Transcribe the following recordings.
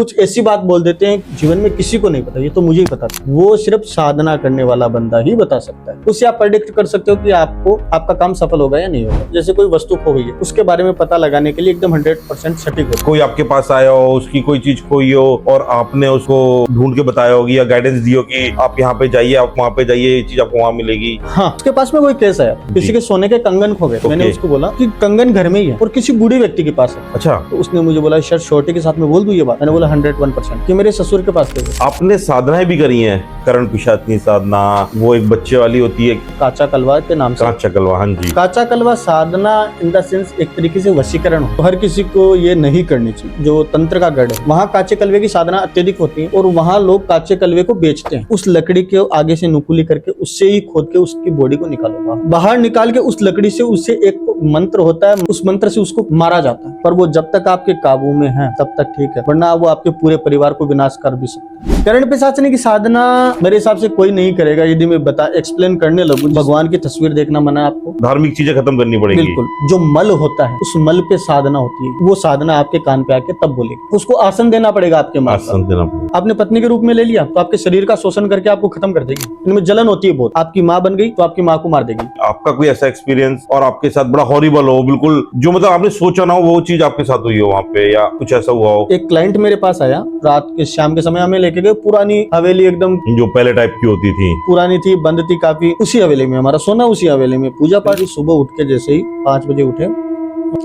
कुछ ऐसी बात बोल देते हैं जीवन में किसी को नहीं पता, ये तो मुझे ही पता था। वो सिर्फ साधना करने वाला बंदा ही बता सकता है। उससे आप प्रेडिक्ट कर सकते हो कि आपको आपका काम सफल होगा या नहीं होगा। जैसे कोई वस्तु खो गई है, उसके बारे में पता लगाने के लिए एकदम 100% सटीक हो। कोई आपके पास आया हो, उसकी कोई चीज खोई हो और आपने उसको ढूंढ के बताया होगी या गाइडेंस दी हो कि आप यहाँ पे जाइए, आप वहाँ पे जाइए, ये चीज आपको वहाँ मिलेगी। हाँ, उसके पास में कोई केस आया, किसी के सोने के कंगन खो गए। मैंने उसको बोला कि कंगन घर में ही है और किसी बूढ़े व्यक्ति के पास है। अच्छा, तो उसने मुझे बोला सर छोटे के साथ में बोल दूं ये बात। मैंने बोला 101% कि मेरे ससुर के पास थे। आपने साधनाएं भी करी हैं, करण पिशाचनी साधना, वो एक बच्चे वाली होती है काचा कलवा के नाम से। काचा कलवा, हाँ जी। काचा कलवा साधना इन द सेंस एक तरीके से वशीकरण हो। हर किसी को ये नहीं करनी चाहिए। जो तंत्र का गढ़ है वहाँ काचे कलवे की साधना अत्यधिक होती है और वहाँ लोग काचे कलवे को बेचते हैं। उस लकड़ी के आगे से नुकुली करके उससे ही खोद के उसकी बॉडी को निकालो, बाहर निकाल के उस लकड़ी से उससे एक मंत्र होता है, उस मंत्र से उसको मारा जाता है। पर वो जब तक आपके काबू में है तब तक ठीक है, वरना वो आपके पूरे परिवार को विनाश कर भी सकता है। करण पिशाचनी की साधना मेरे हिसाब से कोई नहीं करेगा। यदि मैं एक्सप्लेन करने लगूं, भगवान की तस्वीर देखना मना आपको, धार्मिक चीजें खत्म करनी पड़ेगी। बिल्कुल। जो मल होता है उस मल पे साधना होती है। वो साधना आपके कान पे आके तब बोलेगी। उसको आसन देना पड़ेगा आपके माँ। आसन देना पड़ेगा। आपने पत्नी के रूप में ले लिया तो आपके शरीर का शोषण करके आपको खत्म कर देगी। इनमें जलन होती है बहुत। आपकी माँ बन गई तो आपकी माँ को मार देगी। आपका कोई ऐसा एक्सपीरियंस और आपके साथ बड़ा हॉरिबल हो, बिल्कुल जो मतलब आपने सोचा ना हो वो चीज आपके साथ हुई हो वहाँ पे, या कुछ ऐसा हुआ हो? एक क्लाइंट मेरे पास आया, रात के शाम के समय हमें लेके गए। पुरानी हवेली, एकदम जो पहले टाइप की होती थी, पुरानी थी, बंद थी काफी। उसी हवेली में हमारा सोना, उसी हवेली में पूजा पाठ। सुबह उठ के जैसे ही 5 बजे उठे,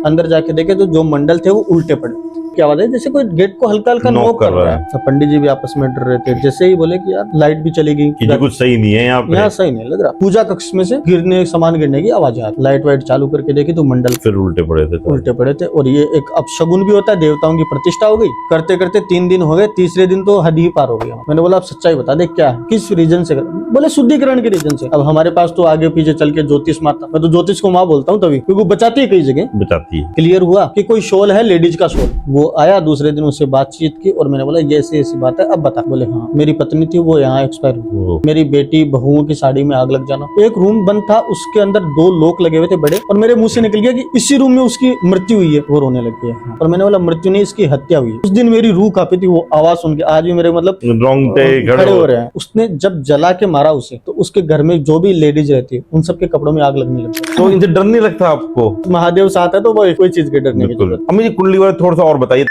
अंदर जाके देखे तो जो मंडल थे वो उल्टे पड़े। क्या आवाज है? जैसे कोई गेट को हल्का हल्का नॉक कर रहा है। तो पंडित जी भी आपस में डर रहे थे। जैसे ही बोले कि यार लाइट भी चली गई, कि कुछ सही नहीं है यहाँ पे, यहाँ सही नहीं लग रहा। पूजा कक्ष में से सामान गिरने की आवाज आ रही। लाइट वाइट चालू करके देखी तो मंडल फिर उल्टे पड़े थे। और ये एक अपशगुन भी होता है, देवताओं की प्रतिष्ठा हो गई। करते करते 3 दिन हो गए, तीसरे दिन तो हद ही पार हो गया। मैंने बोला आप सच्चाई बता दे, क्या किस रीजन से? बोले शुद्धिकरण के रीजन से। अब हमारे पास तो आगे पीछे चल के ज्योतिष माता, मैं तो ज्योतिष को माँ बोलता हूँ तभी, क्योंकि वो बचाती है, कई जगह बचाती है। क्लियर हुआ कि कोई शॉल है लेडीज का शॉल। वो आया, दूसरे दिन उससे बातचीत की और मैंने बोला ये ऐसी बात है, अब बता। बोले हाँ, मेरी पत्नी थी वो यहाँ एक्सपायर हुई, मेरी बेटी बहुओं की साड़ी में आग लग जाना। एक रूम बंद था, उसके अंदर 2 लोक लगे हुए थे बड़े, और मेरे मुंह से निकल गया कि इसी रूम में उसकी मृत्यु हुई है। वो रोने लग गया और मैंने बोला मृत्यु नहीं, इसकी हत्या हुई है। उस दिन मेरी रूह कांपी थी। वो आवाज सुन के आज भी मेरे मतलब खड़े हो रहे हैं। उसने जब जला के मारा उसे, तो उसके घर में जो भी लेडीज रहती है उन सबके कपड़ों में आग लगने लगी। तो इनसे डर नहीं लगता आपको? महादेव साथ है तो वो कोई चीज के डरने की जरूरत। अम्मी जी कुंडली वाले थोड़ा सा और बताइए।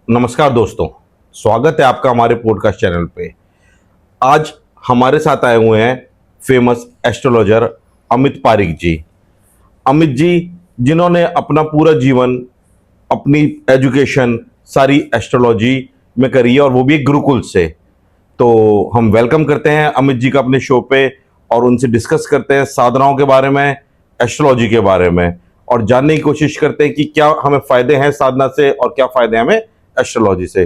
नमस्कार दोस्तों, स्वागत है आपका हमारे पॉडकास्ट चैनल पे। आज हमारे साथ आए हुए हैं फेमस एस्ट्रोलॉजर अमित पारिक जी। अमित जी जिन्होंने अपना पूरा जीवन, अपनी एजुकेशन सारी एस्ट्रोलॉजी में करी है और वो भी एक गुरुकुल से। तो हम वेलकम करते हैं अमित जी का अपने शो पे और उनसे डिस्कस करते हैं साधनाओं के बारे में, एस्ट्रोलॉजी के बारे में, और जानने की कोशिश करते हैं कि क्या हमें फायदे हैं साधना से और क्या फायदे हैं हमें एस्ट्रोलॉजी से।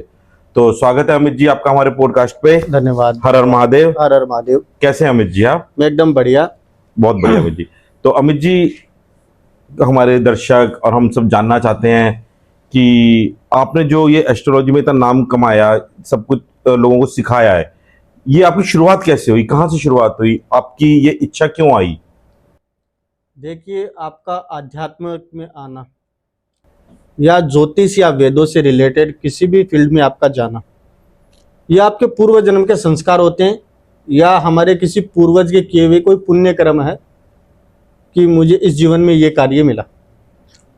तो स्वागत है अमित जी आपका हमारे पॉडकास्ट पे। धन्यवाद। हर हर महादेव। हर हर महादेव। कैसे हैं अमित जी आप? मैं एकदम बढ़िया। बहुत बढ़िया अमित जी। तो अमित जी, हमारे दर्शक और हम सब जानना चाहते हैं कि आपने जो ये एस्ट्रोलॉजी में इतना नाम कमाया, सब कुछ लोगों को सिखाया है, ये आपकी शुरुआत कैसे हुई? कहाँ से शुरुआत हुई? आपकी ये इच्छा क्यों आई? देखिए, आपका आध्यात्म में आना या ज्योतिष या वेदों से रिलेटेड किसी भी फील्ड में आपका जाना, ये आपके पूर्व जन्म के संस्कार होते हैं या हमारे किसी पूर्वज के किए हुए कोई पुण्य कर्म है कि मुझे इस जीवन में ये कार्य मिला।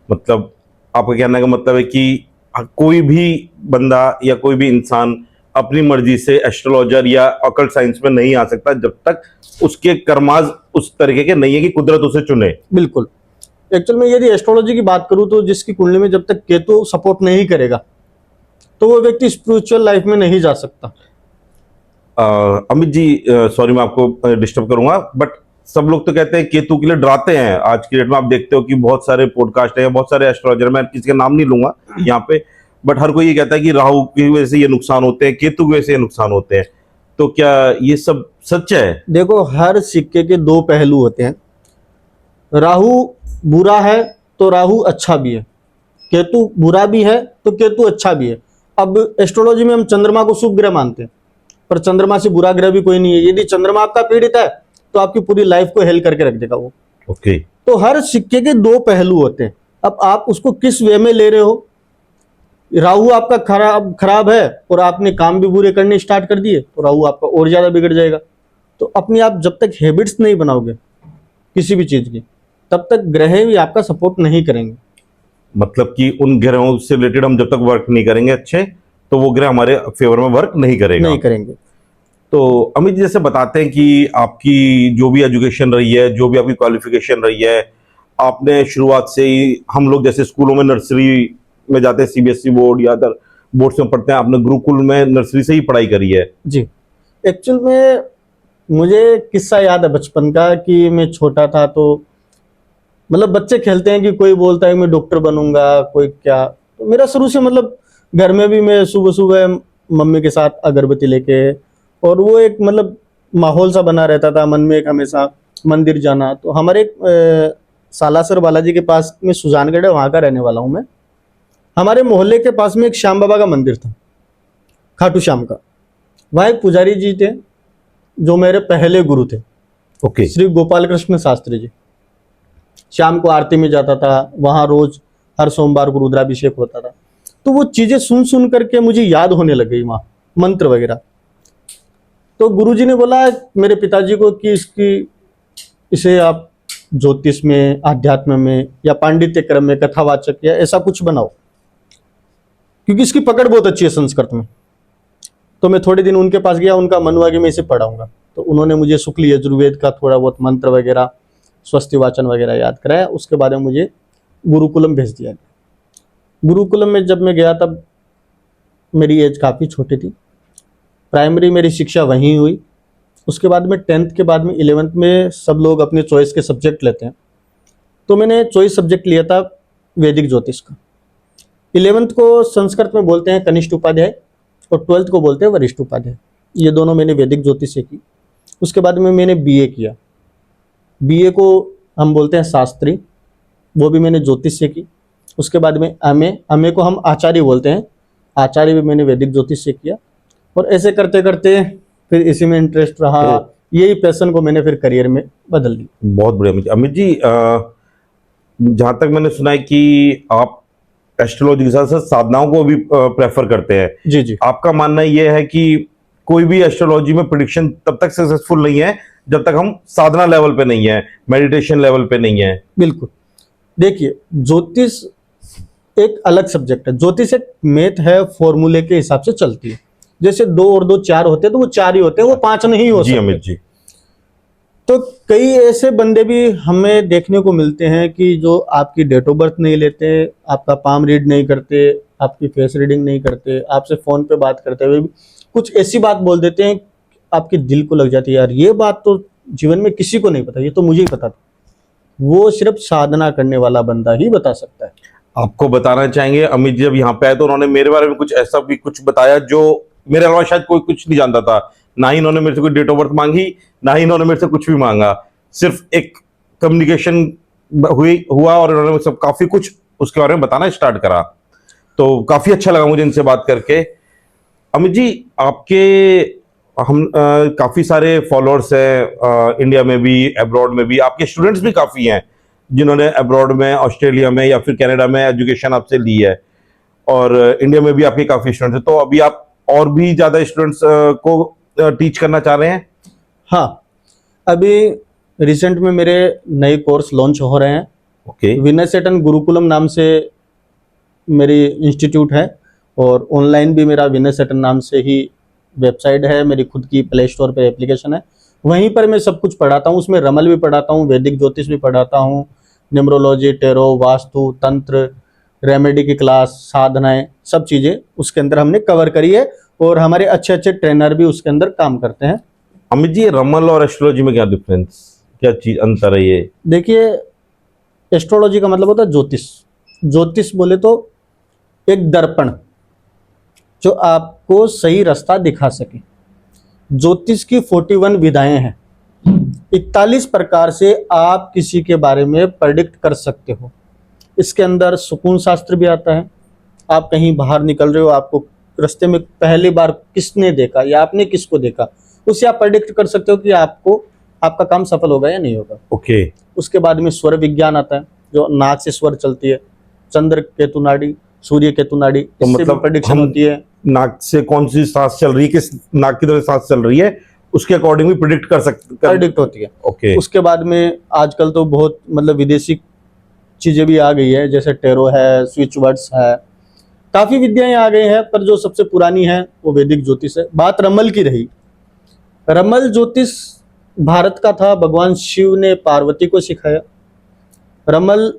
मतलब आपका कहने का मतलब है कि कोई भी बंदा या कोई भी इंसान अपनी मर्जी से एस्ट्रोलॉजर या ऑकल्ट साइंस में नहीं आ सकता जब तक उसके कर्माज उस तरीके के नहीं है कि कुदरत उसे चुने। बिल्कुल। एक्चुअल में यदि एस्ट्रोलॉजी की बात करूं तो जिसकी कुंडली में जब तक केतु सपोर्ट नहीं करेगा तो वो व्यक्ति स्पिरिचुअल लाइफ में नहीं जा सकता। अमित जी सॉरी मैं आपको डिस्टर्ब करूंगा, बट सब लोग तो कहते हैं केतु के लिए डराते हैं। आज की डेट में आप देखते हो कि बहुत सारे पॉडकास्ट है, बहुत सारे एस्ट्रोलॉजर, मैं किसी का नाम नहीं लूंगा यहाँ पे, बट हर कोई ये कहता है कि राहु की वजह से ये नुकसान होते हैं, केतु की वजह से ये नुकसान होते हैं। तो क्या ये सब सच है? देखो, हर सिक्के के 2 पहलू होते हैं। राहु बुरा है तो राहु अच्छा भी है, केतु बुरा भी है तो केतु अच्छा भी है। अब एस्ट्रोलॉजी में हम चंद्रमा को शुभ ग्रह मानते हैं, पर चंद्रमा से बुरा ग्रह भी कोई नहीं है। यदि चंद्रमा आपका पीड़ित है तो आपकी पूरी लाइफ को हेल करके रख देगा वो। ओके। तो हर सिक्के के दो पहलू होते हैं। अब आप उसको किस वे में ले रहे हो। राहु आपका खराब है और आपने काम भी बुरे करने स्टार्ट कर दिए तो राहु आपका और ज्यादा बिगड़ जाएगा। तो अपनी आप जब तक हैबिट्स नहीं बनाओगे किसी भी चीज की, तब तक ग्रह भी आपका सपोर्ट नहीं करेंगे। मतलब कि उन ग्रहों से रिलेटेड हम जब तक वर्क नहीं करेंगे अच्छे, तो वो ग्रह हमारे फेवर में वर्क नहीं करेगा। नहीं करेंगे। तो अमित जी जैसे बताते हैं कि आपकी जो भी एजुकेशन रही है, जो भी आपकी क्वालिफिकेशन रही है, आपने शुरुआत से ही, हम लोग जैसे स्कूलों में नर्सरी में जाते हैं, सीबीएसई बोर्ड या अदर बोर्ड्स में पढ़ते हैं, आपने गुरुकुल में नर्सरी से ही पढ़ाई करी है। जी, एक्चुअल में मुझे किस्सा याद है बचपन का कि मैं छोटा था तो मतलब बच्चे खेलते हैं कि कोई बोलता है मैं डॉक्टर बनूंगा, कोई क्या। तो मेरा शुरू से मतलब घर में भी मैं सुबह सुबह मम्मी के साथ अगरबत्ती लेके, और वो एक मतलब माहौल सा बना रहता था मन में, एक हमेशा मंदिर जाना। तो हमारे एक सालासर बालाजी के पास में सुजानगढ़ है, वहाँ का रहने वाला हूँ मैं। हमारे मोहल्ले के पास में एक श्याम बाबा का मंदिर था, खाटू श्याम का। वहाँ एक पुजारी जी थे जो मेरे पहले गुरु थे, ओके। श्री गोपाल कृष्ण शास्त्री जी। शाम को आरती में जाता था, वहाँ रोज हर सोमवार को रुद्राभिषेक होता था। तो वो चीजें सुन सुन करके मुझे याद होने लग गई, वहाँ मंत्र वगैरह। तो गुरुजी ने बोला मेरे पिताजी को कि इसे आप ज्योतिष में, आध्यात्म में या पांडित्य क्रम में कथावाचक या ऐसा कुछ बनाओ, क्योंकि इसकी पकड़ बहुत अच्छी है संस्कृत में। तो मैं थोड़े दिन उनके पास गया, उनका मन हुआ कि मैं इसे पढ़ाऊंगा। तो उन्होंने मुझे शुक्ल यजुर्वेद का थोड़ा बहुत मंत्र वगैरह, स्वस्ति वाचन वगैरह याद कराया। उसके बाद में मुझे गुरुकुलम भेज दिया गया। गुरुकुलम में जब मैं गया तब मेरी एज काफ़ी छोटी थी। प्राइमरी मेरी शिक्षा वहीं हुई। उसके बाद में 10th के बाद में 11th में सब लोग अपने चॉइस के सब्जेक्ट लेते हैं, तो मैंने चॉइस सब्जेक्ट लिया था वैदिक ज्योतिष का। 11th को संस्कृत में बोलते हैं कनिष्ठ उपाध्याय और 12th को बोलते हैं वरिष्ठ उपाध्याय। ये दोनों मैंने वैदिक ज्योतिष से की। उसके बाद में मैंने बीए किया। बीए को हम बोलते हैं शास्त्री, वो भी मैंने ज्योतिष से की। उसके बाद में एमए को हम आचार्य बोलते हैं, आचार्य भी मैंने वैदिक ज्योतिष से किया। और ऐसे करते करते फिर इसी में इंटरेस्ट रहा, यही पैशन को मैंने फिर करियर में बदल दिया। बहुत बढ़िया अमित जी। जहाँ तक मैंने सुना है कि आप एस्ट्रोलॉजी के साथ साथ साधनाओं को भी प्रेफर करते हैं। जी जी। आपका मानना यह है कि कोई भी एस्ट्रोलॉजी में प्रिडिक्शन तब तक सक्सेसफुल नहीं है जब तक हम साधना लेवल पे नहीं है, मेडिटेशन लेवल पे नहीं है। बिल्कुल। देखिए, ज्योतिष एक अलग सब्जेक्ट है। ज्योतिष एक मैथ है, फॉर्मूले के हिसाब से चलती है। जैसे 2 और 2 4 होते हैं तो वो 4 ही होते हैं, वो 5 नहीं हो सकते। जी अमित जी। तो कई ऐसे बंदे भी हमें देखने को मिलते हैं कि जो आपकी डेट ऑफ बर्थ नहीं लेते, आपका पाम रीड नहीं करते, आपकी फेस रीडिंग नहीं करते, आपसे फोन पे बात करते हुए भी कुछ ऐसी बात बोल देते हैं आपके दिल को लग जाती है, यार ये बात तो जीवन में किसी को नहीं पता, ये तो मुझे ही पता था। वो सिर्फ साधना करने वाला बंदा ही बता सकता है। आपको बताना चाहेंगे अमित जी जब यहाँ पे आए तो उन्होंने मेरे बारे में कुछ ऐसा भी कुछ बताया जो मेरे अलावा शायद कोई कुछ नहीं जानता था। ना ही इन्होंने मेरे से कोई डेट ऑफ बर्थ मांगी, ना ही इन्होंने मेरे से कुछ भी मांगा। सिर्फ एक कम्युनिकेशन हुआ और इन्होंने सब काफी कुछ उसके बारे में बताना स्टार्ट करा। तो काफी अच्छा लगा मुझे इनसे बात करके। अमित जी आपके हम काफी सारे फॉलोअर्स हैं इंडिया में भी, अब्रॉड में भी। आपके स्टूडेंट्स भी काफी हैं जिन्होंने अब्रॉड में, ऑस्ट्रेलिया में या फिर कनाडा में एजुकेशन आपसे ली है, और इंडिया में भी आपके काफी स्टूडेंट्स हैं। तो अभी आप और भी ज्यादा स्टूडेंट्स को टीच करना चाह रहे हैं? हाँ, अभी रिसेंट में मेरे नए कोर्स लॉन्च हो रहे हैं। ओके। विनय सेटन गुरुकुलम नाम से मेरी इंस्टीट्यूट है, और ऑनलाइन भी मेरा विनय सेटन नाम से ही वेबसाइट है। मेरी खुद की प्ले स्टोर पे एप्लीकेशन है, वहीं पर मैं सब कुछ पढ़ाता हूँ। उसमें रमल भी पढ़ाता हूँ, वैदिक ज्योतिष भी पढ़ाता हूँ, न्यूमरोलॉजी, टेरो, वास्तु, तंत्र, रेमेडी की क्लास, साधनाएं, सब चीज़ें उसके अंदर हमने कवर करी है। और हमारे अच्छे अच्छे ट्रेनर भी उसके अंदर काम करते हैं। अमित जी रमल और एस्ट्रोलॉजी में क्या डिफरेंस, क्या चीज अंतर है ये? देखिए, एस्ट्रोलॉजी का मतलब होता है ज्योतिष। ज्योतिष बोले तो एक दर्पण जो आपको सही रास्ता दिखा सके। ज्योतिष की 41 विधाएं हैं। 41 प्रकार से आप किसी के बारे में प्रेडिक्ट कर सकते हो। इसके अंदर सुकून शास्त्र भी आता है। आप कहीं बाहर निकल रहे हो, आपको रास्ते में पहली बार किसने देखा या आपने किसको देखा, उससे आप प्रेडिक्ट कर सकते हो कि आपको आपका काम सफल होगा या नहीं होगा। ओके। उसके बाद में स्वर विज्ञान आता है, जो नाक से स्वर चलती है, चंद्र केतु नाड़ी, सूर्य केतु नाड़ी, तो इससे भी मतलब प्रेडिक्शन होती है। नाक से कौन सी सांस चल रही है, किस नाक की तरफ सांस चल रही है, उसके अकॉर्डिंग भी प्रिडिक्ट कर सकते। प्रेडिक्ट होती है। ओके। उसके बाद में आजकल तो बहुत मतलब विदेशी चीजें भी आ गई है, जैसे टेरो है, स्विच वर्ड्स है, काफी विद्याएं आ गई हैं, पर जो सबसे पुरानी है वो वैदिक ज्योतिष है। बात रमल की रही, रमल ज्योतिष भारत का था, भगवान शिव ने पार्वती को सिखाया। रमल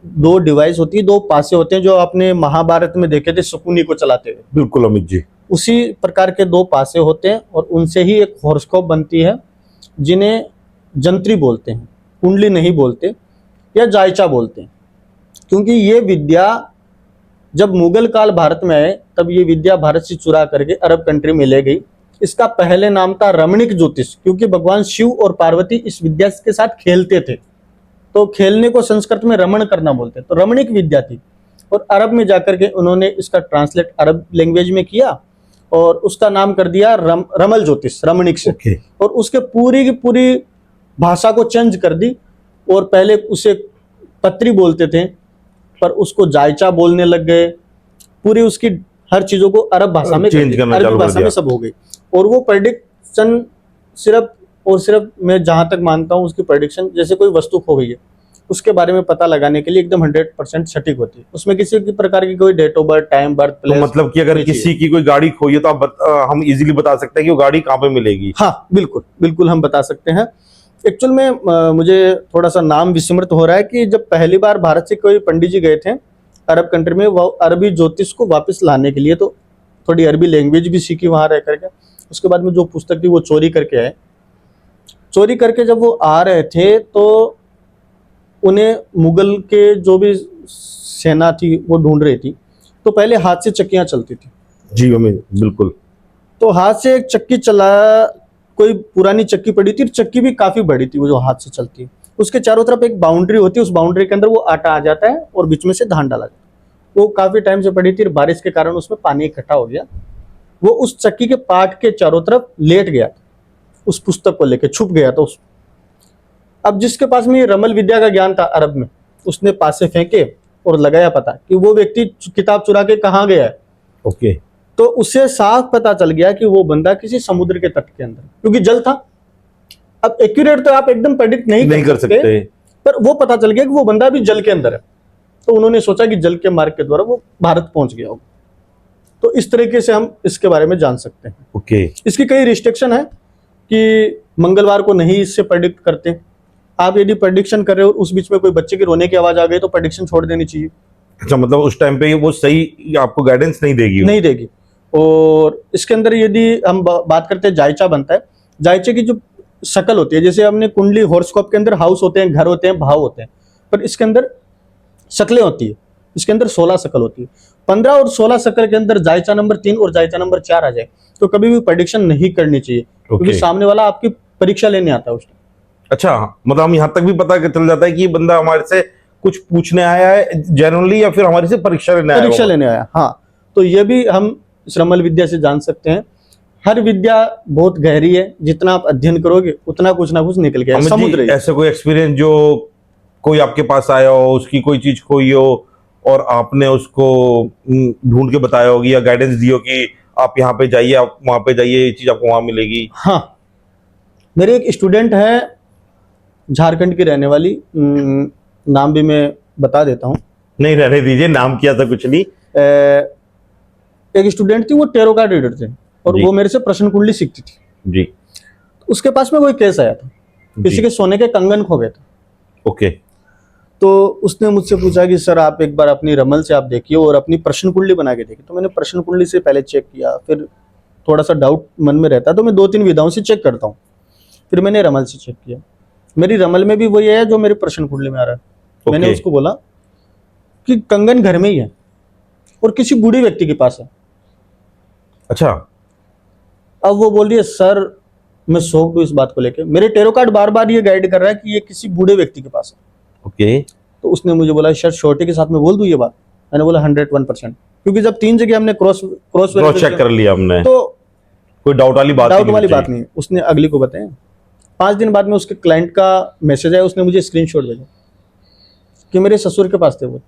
दो डिवाइस होती है, दो पासे होते हैं, जो आपने महाभारत में देखे थे शकुनी को चलाते हुए, बिल्कुल अमित जी। उसी प्रकार के दो पासे होते हैं और उनसे ही एक हॉरोस्कोप बनती है, जिन्हें जंत्री बोलते हैं, कुंडली नहीं बोलते या जायचा बोलते हैं। क्योंकि ये विद्या जब मुगल काल भारत में आए तब ये विद्या भारत से चुरा करके अरब कंट्री में ले गई। इसका पहले नाम था रमणिक ज्योतिष, क्योंकि भगवान शिव और पार्वती इस विद्या के साथ खेलते थे, तो खेलने को संस्कृत में रमण करना बोलते, तो रमणिक विद्या थी। और अरब में जाकर के उन्होंने इसका ट्रांसलेट अरब लैंग्वेज में किया और उसका नाम कर दिया रमल ज्योतिष, रमणिक से। ओके। और उसके पूरी की पूरी भाषा को चेंज कर दी, और पहले उसे पत्री बोलते थे पर उसको जायचा बोलने लग गए, पूरी उसकी हर चीजों को अरब भाषा में चेंज करना अरबी चालू कर भाषा दिया। में सब हो गई। और वो प्रेडिक्शन सिर्फ और सिर्फ, मैं जहां तक मानता हूं, उसकी प्रेडिक्शन जैसे कोई वस्तु खो गई है उसके बारे में पता लगाने के लिए एकदम 100% सटीक होती है। उसमें किसी भी प्रकार की कोई date of birth, time, birth तो प्लेस, मतलब कि अगर किसी की कोई गाड़ी खोई है तो हम इजीली बता सकते हैं कि वो गाड़ी कहाँ पे मिलेगी। हाँ बिल्कुल बिल्कुल हम बता सकते हैं। एक्चुअल में मुझे थोड़ा सा नाम विस्मृत हो रहा है कि जब पहली बार भारत से कोई पंडित जी गए थे अरब कंट्री में, वो अरबी ज्योतिष को वापस लाने के लिए, तो थोड़ी अरबी लैंग्वेज भी सीखी वहां रह करके। उसके बाद में जो पुस्तक थी वो चोरी करके आए। चोरी करके जब वो आ रहे थे तो उन्हें मुगल के जो भी सेना थी वो ढूंढ रही थी, तो पहले हाथ से चक्कियां चलती थी। जी अमित, बिल्कुल। तो हाथ से एक चक्की चला, कोई पुरानी चक्की पड़ी थी, चक्की भी काफी बड़ी थी वो जो हाथ से चलती है। उसके चारों तरफ एक बाउंड्री होती है, उस बाउंड्री के अंदर वो आटा आ जाता है और बीच में से धान डाला जाता है। वो काफी टाइम से पड़ी थी, बारिश के कारण उसमें पानी इकट्ठा हो गया। वो उस चक्की के पार्ट के चारों तरफ लेट गया, उस पुस्तक को लेकर छुप गया था उस। अब जिसके पास में ये रमल विद्या का ज्ञान था अरब में, उसने पासे फेंके और लगाया पता कि वो व्यक्ति किताब चुरा के कहाँ गया है। ओके। तो उससे साफ पता चल गया कि वो बंदा किसी समुद्र के तट के अंदर, क्योंकि जल था। अब एक्यूरेट तो आप एकदम प्रेडिक्ट नहीं कर सकते, पर वो पता चल गया कि वो बंदा भी जल के अंदर है। तो उन्होंने सोचा कि जल के मार्ग के द्वारा वो भारत पहुंच गया होगा। तो इस तरीके से हम इसके बारे में जान सकते हैं। ओके। इसकी कई रिस्ट्रिक्शन है कि मंगलवार को नहीं इससे प्रेडिक्ट करते। आप यदि प्रेडिक्शन कर रहे हो उस बीच में कोई बच्चे की रोने की आवाज आ गई तो प्रेडिक्शन छोड़ देनी चाहिए। अच्छा, मतलब उस टाइम पे वो सही आपको गाइडेंस नहीं देगी। नहीं देगी। और इसके अंदर यदि हम बात करते हैं, जायचा बनता है। जायचे की जो शक्ल होती है, जैसे हमने कुंडली हॉरोस्कोप के अंदर हाउस होते हैं, घर होते हैं, भाव होते हैं, पर इसके अंदर शक्लें होती है। इसके अंदर 16 शक्ल होती है। 15 और 16 शक्ल के अंदर जायचा नंबर 3 और जायचा नंबर 4 आ जाए तो कभी भी प्रेडिक्शन नहीं करनी चाहिए, क्योंकि सामने वाला आपकी परीक्षा लेने आता है उस टाइम। अच्छा, मतलब हम यहाँ तक भी पता चल जाता है कि ये बंदा हमारे से कुछ पूछने आया है जनरली, या फिर हमारे से परीक्षा लेने आया। हाँ, तो ये भी हम रमल विद्या से जान सकते हैं। हर विद्या बहुत गहरी है, जितना आप अध्ययन करोगे उतना कुछ ना कुछ निकल गया। समुद्र ऐसे कोई एक्सपीरियंस जो कोई आपके पास आया हो, उसकी कोई चीज खोई हो और आपने उसको ढूंढ के बताया होगी या गाइडेंस दी हो कि आप यहाँ पे जाइए, आप वहां पे जाइए, ये चीज आपको वहां मिलेगी? हाँ, मेरे एक स्टूडेंट है झारखंड की रहने वाली, नाम भी मैं बता देता हूँ। नहीं, रहने दीजिए, नाम किया था कुछ नहीं। एक स्टूडेंट थी, वो टेरो कार्ड रीडर थे और वो मेरे से प्रश्न कुंडली सीखती थी जी। उसके पास में कोई केस आया था, किसी के सोने के कंगन खो गए थे। ओके। तो उसने मुझसे पूछा कि सर आप एक बार अपनी रमल से आप देखिए और अपनी प्रश्न कुंडली बना के देखिए। तो मैंने प्रश्न कुंडली से पहले चेक किया, फिर थोड़ा सा डाउट मन में रहता तो मैं 2-3 विधाओं से चेक करता हूँ, फिर मैंने रमल से चेक किया। मेरी रमल में भी वही है जो मेरी प्रश्न कुंडली में आ रहा है। मैंने उसको बोला कि कंगन घर में ही है और किसी बूढ़े व्यक्ति के पास है। अच्छा। अब वो बोल रही है सर मैं शौक हूँ इस बात को लेकर, मेरे टेरो कार्ड बार बार ये गाइड कर रहा है कि ये किसी बूढ़े व्यक्ति के पास है। ओके। तो उसने मुझे बोला सर श्योरिटी के साथ में बोल दूं ये बात? मैंने बोला 101%, क्योंकि जब 3 जगह हमने क्रॉस चेक कर लिया हमने, तो कोई डाउट वाली बात नहीं। उसने अगली को बताया 5 दिन बाद में उसके क्लाइंट का मैसेज आया, उसने मुझे स्क्रीनशॉट भेजा कि मेरे ससुर के पास थे वो,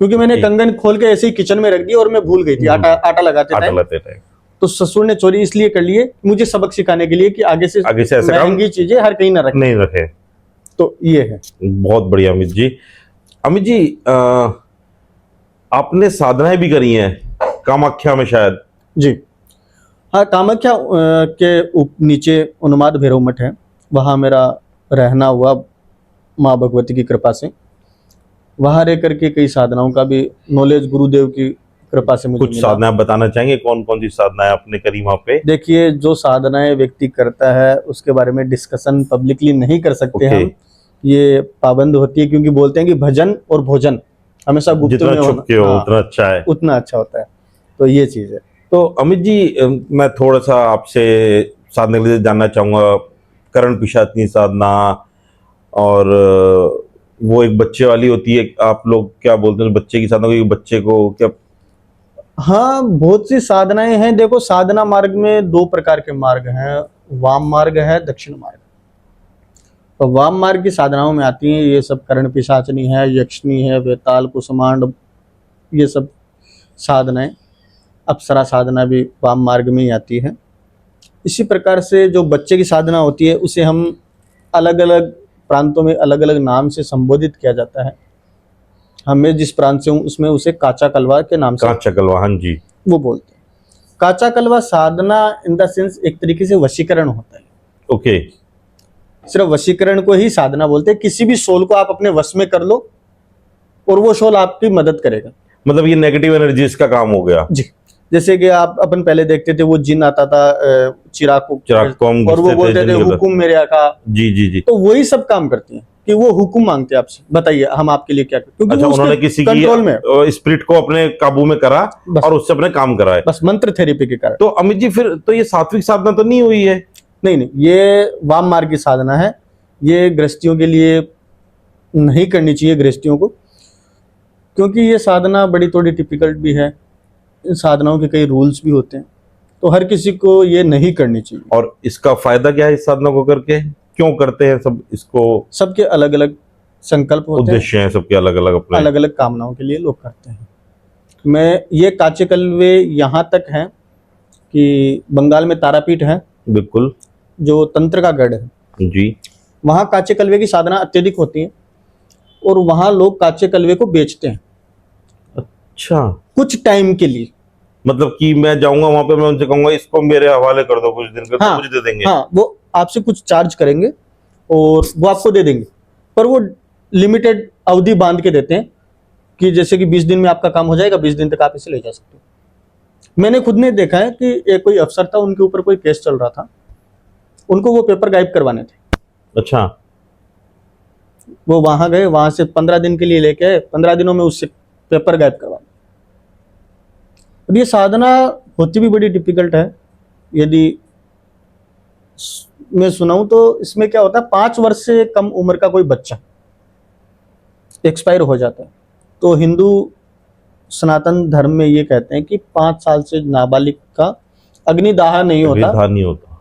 क्योंकि मैंने ठीक। कंगन खोल के ऐसे ही किचन में रख दी और मैं भूल गई थी आटा लगाते आटा टाइम। लाते थे। तो ससुर ने चोरी इसलिए कर लिए मुझे सबक सिखाने के लिए कि आगे से ऐसा काम महंगी चीजें हर कहीं ना रखें। नहीं रखे। तो ये है। बहुत बढ़िया अमित जी। अमित जी, आपने साधनाएं भी करी हैं कामाख्या में शायद। जी हाँ, कामाख्या के नीचे उन्माद भैरव मठ है, वहाँ मेरा रहना हुआ माँ भगवती की कृपा से। वहाँ रह करके कई साधनाओं का भी नॉलेज गुरुदेव की कृपा से मुझे कुछ मिला। साधनाएं बताना चाहेंगे, कौन कौन सी साधनाएं आपने करी वहां पे? देखिए, जो साधनाएं व्यक्ति करता है उसके बारे में डिस्कशन पब्लिकली नहीं कर सकते ओके। हम, ये पाबंद होती है, क्योंकि बोलते हैं कि भजन और भोजन हमेशा गुप्त जितना में छुप के हो हाँ, उतना अच्छा है। उतना अच्छा होता है। तो ये चीज है। तो अमित जी, मैं थोड़ा सा आपसे साधना के लिए जानना चाहूंगा, करण पिशाचनी साधना और वो एक बच्चे वाली होती है, आप लोग क्या बोलते हैं बच्चे की साधना, क्योंकि बच्चे को क्या? हाँ, बहुत सी साधनाएं हैं। देखो, साधना मार्ग में 2 प्रकार के मार्ग हैं, वाम मार्ग है, दक्षिण मार्ग। तो वाम मार्ग की साधनाओं में आती हैं ये सब करण पिशाचनी है, यक्षनी है, वेताल, कुसुमांड, ये सब साधनाएं। अप्सरा साधना भी वाम मार्ग में ही आती है। इसी प्रकार से जो बच्चे की साधना होती है उसे हम अलग अलग प्रांतों में अलग अलग नाम से संबोधित किया जाता है। हमें जिस प्रांत से हूँ उसमें उसे काचा कलवा के नाम से कांच चकलवा, हाँ जी, वो बोलते हैं। काचा कलवा साधना इन द सेंस एक तरीके से वशीकरण होता है। ओके। सिर्फ वशीकरण को ही साधना बोलते हैं। किसी भी सोल को आप अपने वश में कर लो और वो सोल आपकी मदद करेगा। मतलब ये नेगेटिव एनर्जीज का काम हो गया। जी, जैसे कि आप अपन पहले देखते थे वो जिन आता था चिराग को हम और वो घुसते थे, बोलते थे जिन के उधर। हुकुम मेरे आका। जी जी जी। तो वही सब काम करते हैं कि वो हुकुम मांगते हैं आपसे, बताइए हम आपके लिए क्या करें, क्योंकि अच्छा, वो उसके उन्होंने किसी कंट्रोल में की स्पिरिट को अपने काबू में करा बस, और उससे अपने काम कराए। बस मंत्र थेरेपी के कारण। तो अमित जी, फिर तो ये सात्विक साधना तो नहीं हुई है? नहीं, ये वाम मार्ग की साधना है। ये गृहस्थियों के लिए नहीं करनी चाहिए, गृहस्थियों को, क्योंकि ये साधना बड़ी थोड़ी डिफिकल्ट भी है। इन साधनाओं के कई रूल्स भी होते हैं, तो हर किसी को ये नहीं करनी चाहिए। और इसका फायदा क्या है इस साधना को करके? क्यों करते हैं सब इसको? सबके अलग अलग संकल्प होते हैं, उद्देश्य हैं सबके अलग अलग, अपने अलग अलग कामनाओं के लिए लोग करते हैं। मैं ये काचे कलवे यहाँ तक हैं कि बंगाल में तारापीठ है, बिल्कुल जो तंत्र का गढ़ है, जी। वहाँ काचे कलवे की साधना अत्यधिक होती है और वहाँ लोग काचे कलवे को बेचते हैं अच्छा, कुछ टाइम के लिए। मतलब कि मैं जाऊंगा वहां पे, मैं उनसे कहूंगा इसको मेरे हवाले कर दो कुछ दिन का, हाँ, तो मुझे दे देंगे? हाँ, वो आपसे कुछ चार्ज करेंगे और वो आपको दे देंगे, पर वो लिमिटेड अवधि बांध के देते हैं कि जैसे कि 20 दिन में आपका काम हो जाएगा, 20 दिन तक आप इसे ले जा सकते हो। मैंने खुद ने देखा है कि एक कोई अफसर था, उनके ऊपर कोई केस चल रहा था, उनको वो पेपर गायब करवाने थे। अच्छा। वो वहां गए, वहां से 15 दिन के लिए लेके आए, 15 दिनों में उससे पेपर गायब करवा। अब ये साधना होती भी बड़ी डिफिकल्ट है। यदि मैं सुनाऊं तो इसमें क्या होता है, 5 वर्ष से कम उम्र का कोई बच्चा एक्सपायर हो जाता है, तो हिंदू सनातन धर्म में ये कहते हैं कि 5 साल से नाबालिग का अग्निदाह नहीं होता, विधा नहीं होता,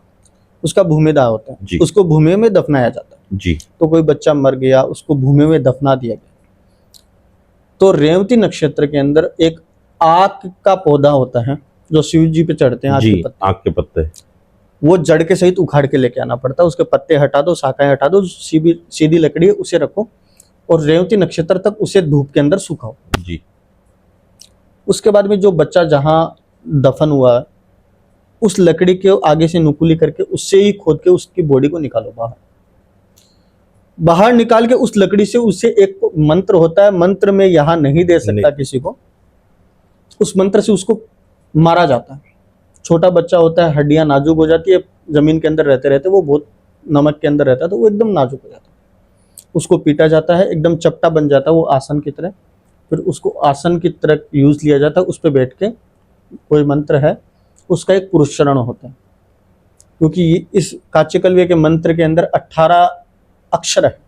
उसका भूमिदाह होता जी। है, उसको भूमि में दफनाया जाता है। जी। तो कोई बच्चा मर गया, उसको भूमि में दफना दिया गया। तो रेवती नक्षत्र के अंदर एक आक का पौधा होता है जो शिव जी पे चढ़ते हैं, आक जी, के पत्ते, आक के पत्ते, वो जड़ के सहित उखाड़ के लेके आना पड़ता है। उसके पत्ते हटा दो, शाखाएं हटा दो, सीधी लकड़ी है उसे रखो और रेवती नक्षत्र तक उसे धूप के अंदर सुखाओ। जी। उसके बाद में जो बच्चा जहां दफन हुआ है, उस लकड़ी के आगे से नुकुली करके उससे ही खोद के उसकी बॉडी को निकालो बाहर। बाहर निकाल के उस लकड़ी से उसे एक मंत्र होता है, मंत्र में यहां नहीं दे सकता किसी को, उस मंत्र से उसको मारा जाता है। छोटा बच्चा होता है, हड्डियां नाजुक हो जाती है, जमीन के अंदर रहते रहते वो बहुत नमक के अंदर रहता है, तो वो एकदम नाजुक हो जाता है। उसको पीटा जाता है, एकदम चपटा बन जाता है वो आसन की तरह। फिर उसको आसन की तरह यूज लिया जाता है, उस पर बैठ के कोई मंत्र है, उसका एक पुरुषरण होता है, क्योंकि इस काचे कलवे के मंत्र के अंदर 18 अक्षर है।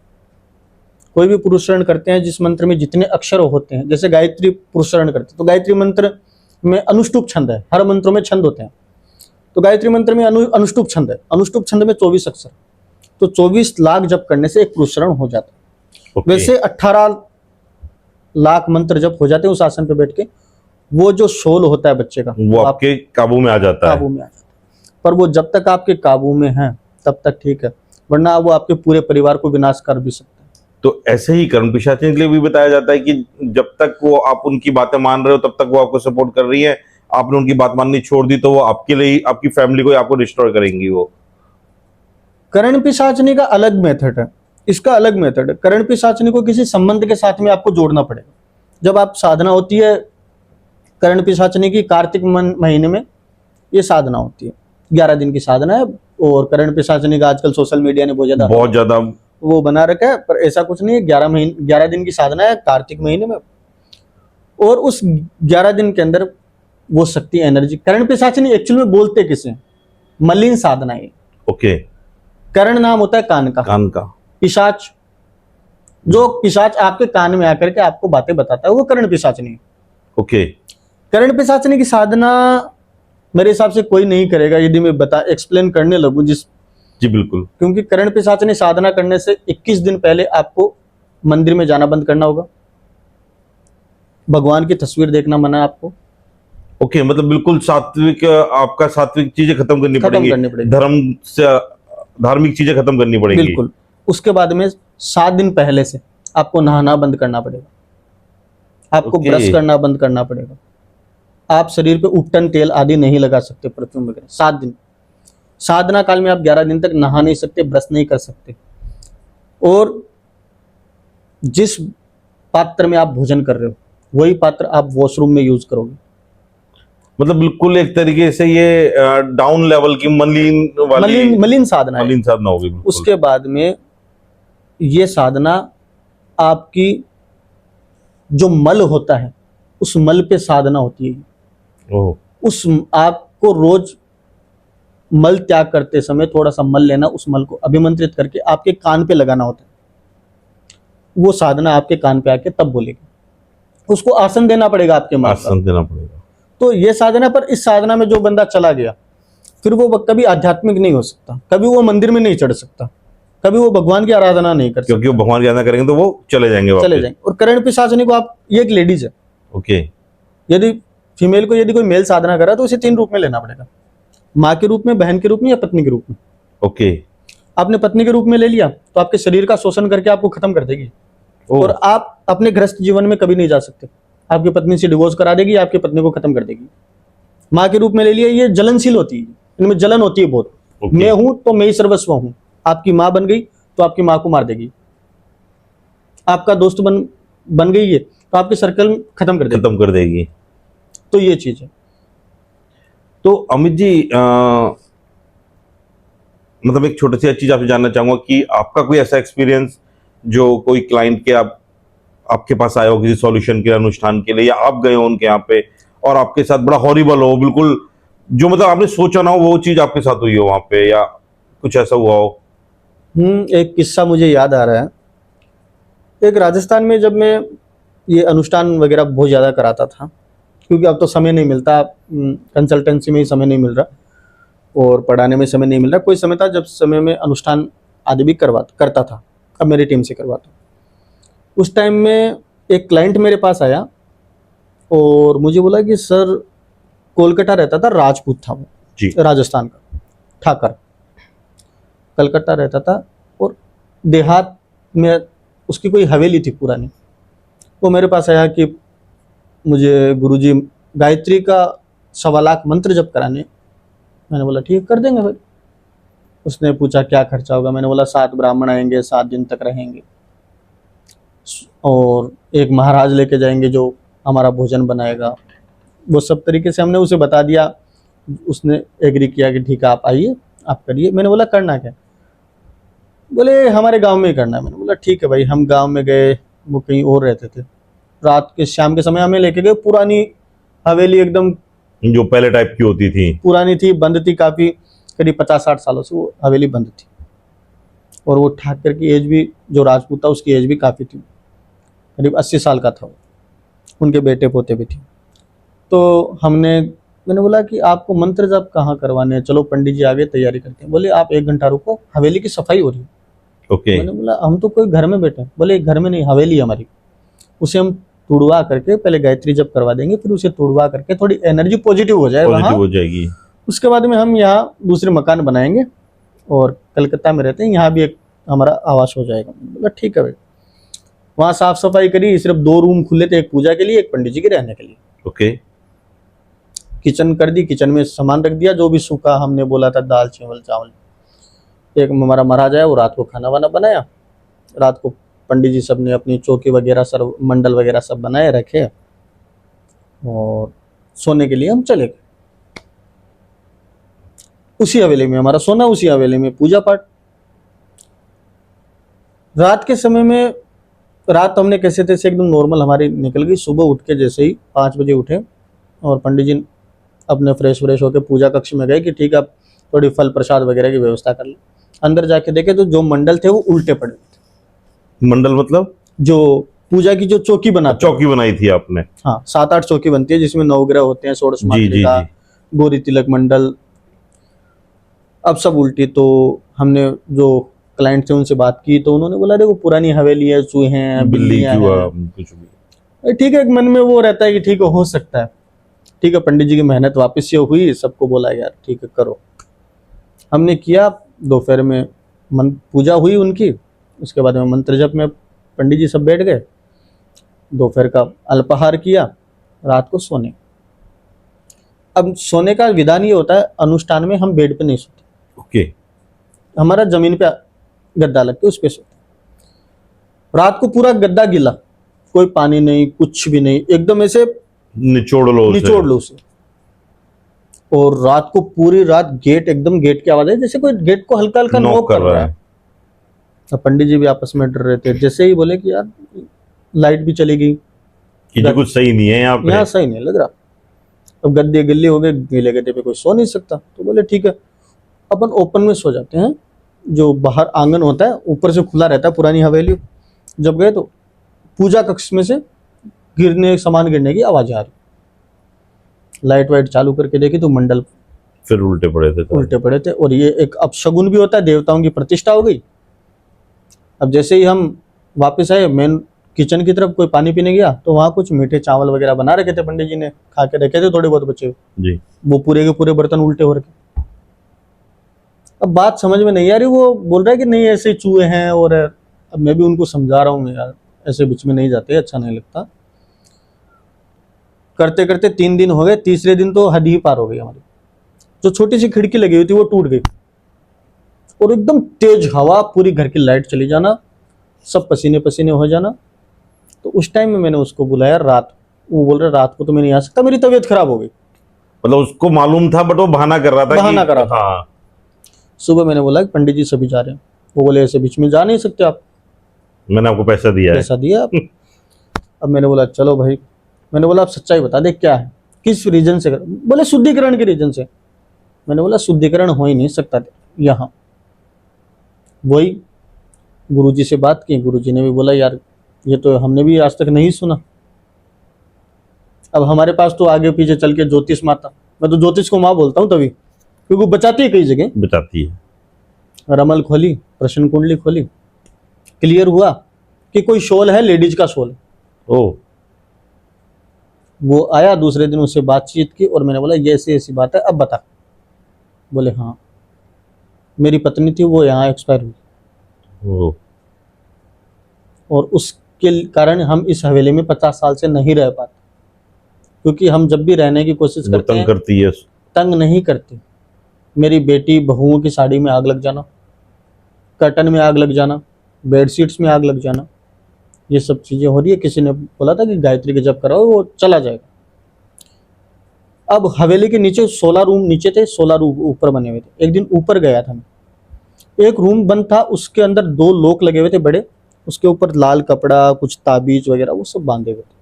कोई भी पुरुषरण करते हैं जिस मंत्र में जितने अक्षर होते हैं, जैसे गायत्री पुरुषरण करते हैं, तो गायत्री मंत्र में अनुष्टुप छंद है, हर मंत्रों में छंद होते हैं, तो गायत्री मंत्र में अनुष्टुप छंद है, अनुष्टुप छंद में 24 अक्षर, तो 24 लाख जप करने से एक पुरुषरण हो जाता है। ओके। वैसे 18 लाख मंत्र जप हो जाते हैं उस आसन पे बैठ के। वो जो शोल होता है बच्चे का वो आपके काबू में आ जाता है। काबू में आ जाता है। पर वो जब तक आपके काबू में है तब तक ठीक है, वरना वो आपके पूरे परिवार को विनाश कर भी सकता है। तो ऐसे ही कर्म पिशाचिनी के लिए भी बताया जाता है कि जब तक वो आप उनकी बातें मान रहे हो तब तक वो आपको सपोर्ट कर रही है, आपने उनकी बात माननी छोड़ दी तो वो आपके लिए, आपकी फैमिली को, आपको डिस्ट्रॉय करेंगी। वो करण पिशाचनी का अलग मेथड है, इसका अलग मेथड है। करण पिशाचनी को किसी संबंध के साथ में आपको जोड़ना पड़ेगा। जब आप साधना होती है करण पिशाचनी की, कार्तिक महीने में ये साधना होती है, 11 दिन की साधना है। और करण पिशाचनी का आजकल सोशल मीडिया ने बहुत ज्यादा वो बना रखा है, पर ऐसा कुछ नहीं है। 11 दिन की साधना है कार्तिक महीने में, और उस 11 दिन के अंदर वो शक्ति, एनर्जी, करण पिशाचनी एक्चुअल में बोलते किसे, मलिन साधना है। ओके। करण नाम होता है कान का, पिशाच, जो पिशाच आपके कान में आकर के आपको बातें बताता है, वो करण पिशाचनी है। ओके। करण पिशाचनी की साधना मेरे हिसाब से कोई नहीं करेगा यदि मैं एक्सप्लेन करने लगूं जी बिल्कुल। क्योंकि करण पिशाचनी साधना करने से 21 दिन पहले आपको मंदिर में जाना बंद करना होगा, भगवान की तस्वीर देखना मना है आपको। ओके, मतलब बिल्कुल सात्विक, आपका सात्विक चीजें खत्म करनी पड़ेंगी, धर्म से धार्मिक चीजें खत्म करनी पड़ेंगी। बिल्कुल। उसके बाद में 7 दिन पहले से आपको नहाना बंद करना पड़ेगा, आपको ब्रश करना बंद करना पड़ेगा, आप शरीर पे उपटन तेल आदि नहीं लगा सकते, परफ्यूम वगैरह। 7 दिन साधना काल में आप 11 दिन तक नहा नहीं सकते, ब्रश नहीं कर सकते। और जिस पात्र में आप भोजन कर रहे हो वही पात्र आप वॉशरूम में यूज करोगे। मतलब बिल्कुल एक तरीके से ये डाउन लेवल की मलिन साधना है। मलिन साधना होगी। उसके बाद में ये साधना आपकी जो मल होता है उस मल पे साधना होती है। उस आपको रोज मल त्याग करते समय थोड़ा सा मल लेना, उस मल को अभिमंत्रित करके आपके कान पे लगाना होता है। वो साधना आपके कान पे आके तब बोलेगी। उसको आसन देना पड़ेगा, आपके माँ आसन देना पड़ेगा। तो ये साधना, पर इस साधना में जो बंदा चला गया फिर वो कभी आध्यात्मिक नहीं हो सकता, कभी वो मंदिर में नहीं चढ़ सकता, कभी वो भगवान की आराधना नहीं कर सकता, क्योंकि वो भगवान की आराधना करेंगे तो वो चले जाएंगे। और करण पिशाचनी को आप, ये एक लेडीज है। ओके। यदि फीमेल को, यदि कोई मेल साधना कर रहा है तो उसे 3 रूप में लेना पड़ेगा, माँ के रूप में, बहन के रूप में या पत्नी के रूप में। ओके। आपने पत्नी के रूप में ले लिया तो आपके शरीर का शोषण करके आपको खत्म कर देगी, और आप अपने गृहस्थ जीवन में कभी नहीं जा सकते। आपकी पत्नी से डिवोर्स करा देगी, आपकी पत्नी को खत्म कर देगी। माँ के रूप में ले लिया, ये जलनशील होती है, इनमें जलन होती है बहुत। मैं हूं तो मैं ही सर्वस्व हूं। आपकी माँ बन गई तो आपकी माँ को मार देगी, आपका दोस्त बन गई है तो आपके सर्कल खत्म कर देगी। तो ये चीज है। तो अमित जी, मतलब एक छोटी सी चीज आपसे जानना चाहूंगा कि आपका कोई ऐसा एक्सपीरियंस जो कोई क्लाइंट के आपके पास आया हो किसी सॉल्यूशन के अनुष्ठान के लिए, या आप गए हो उनके यहाँ पे और आपके साथ बड़ा हॉरिबल हो, बिल्कुल जो मतलब आपने सोचा ना हो वो चीज आपके साथ हुई हो वहां पे, या कुछ ऐसा हुआ हो? एक किस्सा मुझे याद आ रहा है। एक राजस्थान में जब मैं ये अनुष्ठान वगैरह बहुत ज़्यादा कराता था, क्योंकि अब तो समय नहीं मिलता, कंसल्टेंसी में ही समय नहीं मिल रहा और पढ़ाने में समय नहीं मिल रहा। कोई समय था जब समय में अनुष्ठान आदि भी करता था, अब मेरी टीम से करवाता। उस टाइम में एक क्लाइंट मेरे पास आया और मुझे बोला कि सर, कोलकाता रहता था, राजपूत था वो जी, राजस्थान का, ठाकर, कलकत्ता रहता था और देहात में उसकी कोई हवेली थी पुरानी। वो मेरे पास आया कि मुझे गुरुजी गायत्री का 1.25 लाख मंत्र जप कराने। मैंने बोला ठीक, कर देंगे भाई। उसने पूछा क्या खर्चा होगा। मैंने बोला 7 ब्राह्मण आएंगे, 7 दिन तक रहेंगे और एक महाराज लेके जाएंगे जो हमारा भोजन बनाएगा। वो सब तरीके से हमने उसे बता दिया। उसने एग्री किया कि ठीक है आप आइए, आप करिए। मैंने बोला करना क्या? बोले हमारे गांव में ही करना है। मैंने बोला ठीक है भाई। हम गांव में गए, वो कहीं और रहते थे। रात के शाम के समय हमें लेके गए, पुरानी हवेली, एकदम जो पहले टाइप की होती थी, पुरानी थी, बंद थी काफ़ी, करीब 50-60 सालों से वो हवेली बंद थी। और वो ठाकर की एज भी, जो राजपूत था उसकी एज भी काफ़ी थी, करीब 80 साल का था वो, उनके बेटे पोते भी थे। तो हमने मैंने बोला कि आपको मंत्र जाप कहाँ करवाने हैं, चलो पंडित जी आगे तैयारी करते हैं। बोले आप 1 घंटा रुको, हवेली की सफाई हो रही है। ओके। मैंने बोला हम तो कोई घर में बैठे हैं। बोले घर में नहीं, हवेली है हमारी, उसे हम तुड़वा करके पहले गायत्री जप करवा देंगे, फिर उसे तुड़वा करके थोड़ी एनर्जी पॉजिटिव हो जाए पॉजिटिव वहाँ, हो जाएगी। उसके बाद में हम यहाँ दूसरे मकान बनाएंगे और कलकत्ता में रहते हैं, यहाँ भी एक हमारा आवास हो जाएगा। बोला ठीक है भाई। वहाँ साफ सफाई करी, सिर्फ 2 रूम खुले थे, एक पूजा के लिए, एक पंडित जी के रहने के लिए। ओके। किचन कर दी, किचन में सामान रख दिया जो भी सूखा हमने बोला था, दाल चावल चावल। एक हमारा महाराज आया, वो रात को खाना वाना बनाया। रात को पंडित जी सब ने अपनी चौकी वगैरह सर मंडल वगैरह सब बनाए रखे और सोने के लिए हम चले गए। उसी हवेली में हमारा सोना, उसी हवेली में पूजा पाठ। रात के समय में, रात हमने कैसे तैसे एकदम नॉर्मल हमारी निकल गई। सुबह उठ के जैसे ही 5 बजे उठे और पंडित जी अपने फ्रेश होकर पूजा कक्ष में गए कि ठीक है अब थोड़ी फल प्रसाद वगैरह की व्यवस्था कर ले। अंदर जाके देखे तो जो मंडल थे वो उल्टे पड़े थे। मंडल मतलब जो पूजा की जो चौकी बनाते, चौकी बनाई थी आपने? हाँ 7-8 चौकी बनती है जिसमें नवग्रह होते हैं, षोडश मातृका, गौरी तिलक मंडल, अब सब उल्टी। तो हमने जो क्लाइंट थे उनसे बात की तो उन्होंने बोला देखो पुरानी हवेली है, चूहे हैं, बिल्ली बिल्लियां चूहा हैं। कुछ भी। ठीक है, एक मन में वो रहता है कि ठीक है हो सकता है। ठीक है, पंडित जी की मेहनत वापस से हुई, सबको बोला यार ठीक है करो। हमने किया, दोपहर में पूजा हुई उनकी, उसके बाद में मंत्र जप में पंडित जी सब बैठ गए। दोपहर का अल्पाहार किया, रात को सोने। अब सोने का विधान ये होता है, अनुष्ठान में हम बेड पे नहीं सोते। ओके। हमारा जमीन पे गद्दा लग के उस पे सोते। रात को पूरा गद्दा गिला, कोई पानी नहीं, कुछ भी नहीं, एकदम ऐसे निचोड़ लो उसे। और रात को पूरी रात गेट एकदम, गेट की आवाज है जैसे कोई गेट को हल्का हल्का नॉक कर रहा है। अब पंडित जी भी आपस में डर रहे थे। जैसे ही बोले कि यार लाइट भी चली गई कि जो कुछ सही नहीं है यहाँ सही नहीं लग रहा। अब गद्दे गिल्ले हो गए, गीले गद्दे पे कोई सो नहीं सकता। तो बोले ठीक है अपन ओपन में सो जाते हैं। जो बाहर आंगन होता है ऊपर से खुला रहता है, पुरानी हवेली। जब गए तो पूजा कक्ष में से सामान गिरने की आवाज आ रही। लाइट वाइट चालू करके देखी तो मंडल फिर उल्टे पड़े थे। और ये एक अपशगुन भी होता है, देवताओं की प्रतिष्ठा हो गई। अब जैसे ही हम वापस आए मेन किचन की तरफ, कोई पानी पीने गया तो वहां कुछ मीठे चावल वगैरह बना रखे थे, पंडित जी ने खा के रखे थे थोड़े बहुत बचे जी। वो पूरे के पूरे बर्तन उल्टे हो रखे। अब बात समझ में नहीं आ रही, वो बोल रहा है कि नहीं ऐसे चूहे हैं। और अब मैं भी उनको समझा रहा हूँ यार ऐसे बीच में नहीं जाते, अच्छा नहीं लगता। करते करते 3 दिन हो गए, तीसरे दिन तो हद ही पार हो गई हमारी। जो छोटी सी खिड़की लगी हुई थी वो टूट गई और एकदम तेज हवा, पूरी घर की लाइट चली जाना, सब पसीने पसीने हो जाना। तो उस टाइम में मैंने उसको बुलाया रात। वो बोल रहा रात को तो मैं नहीं आ सकता, मेरी तबीयत खराब हो गई। मतलब उसको मालूम था बट वो बहाना कर रहा था। हाँ। सुबह मैंने बोला कि पंडित जी सभी जा रहे हैं। वो बोले ऐसे बीच में जा नहीं सकते आप, मैंने आपको पैसा दिया आप। अब मैंने बोला चलो भाई। मैंने बोला आप सच्चाई बता दे क्या है, किस रीजन से बोले शुद्धिकरण के रीजन से। मैंने बोला शुद्धिकरण हो ही नहीं सकता यहाँ। वही गुरुजी से बात की, गुरुजी ने भी बोला यार ये तो हमने भी आज तक नहीं सुना। अब हमारे पास तो आगे पीछे चल के ज्योतिष माता, मैं तो ज्योतिष को माँ बोलता हूँ तभी, क्योंकि बताती है कई जगह, बताती है। रमल खोली, प्रश्न कुंडली खोली, क्लियर हुआ कि कोई शोल है, लेडीज का शोल। ओ। वो आया दूसरे दिन, उससे बातचीत की और मैंने बोला ये ऐसी ऐसी बात है, अब बता। बोले हाँ मेरी पत्नी थी वो यहाँ एक्सपायर हुई और उसके कारण हम इस हवेली में 50 साल से नहीं रह पाते, क्योंकि हम जब भी रहने की कोशिश करते हैं करती है। तंग नहीं करती। मेरी बेटी बहुओं की साड़ी में आग लग जाना, कर्टन में आग लग जाना, बेडशीट्स में आग लग जाना, ये सब चीजें हो रही है। किसी ने बोला था कि गायत्री के जप कराओ वो चला जाएगा। अब हवेली के नीचे 16 रूम नीचे थे, 16 रूम ऊपर बने हुए थे। एक दिन ऊपर गया था मैं, एक रूम बंद था, उसके अंदर 2 लोक लगे हुए थे बड़े, उसके ऊपर लाल कपड़ा, कुछ ताबीज वगैरह वो सब बांधे हुए थे।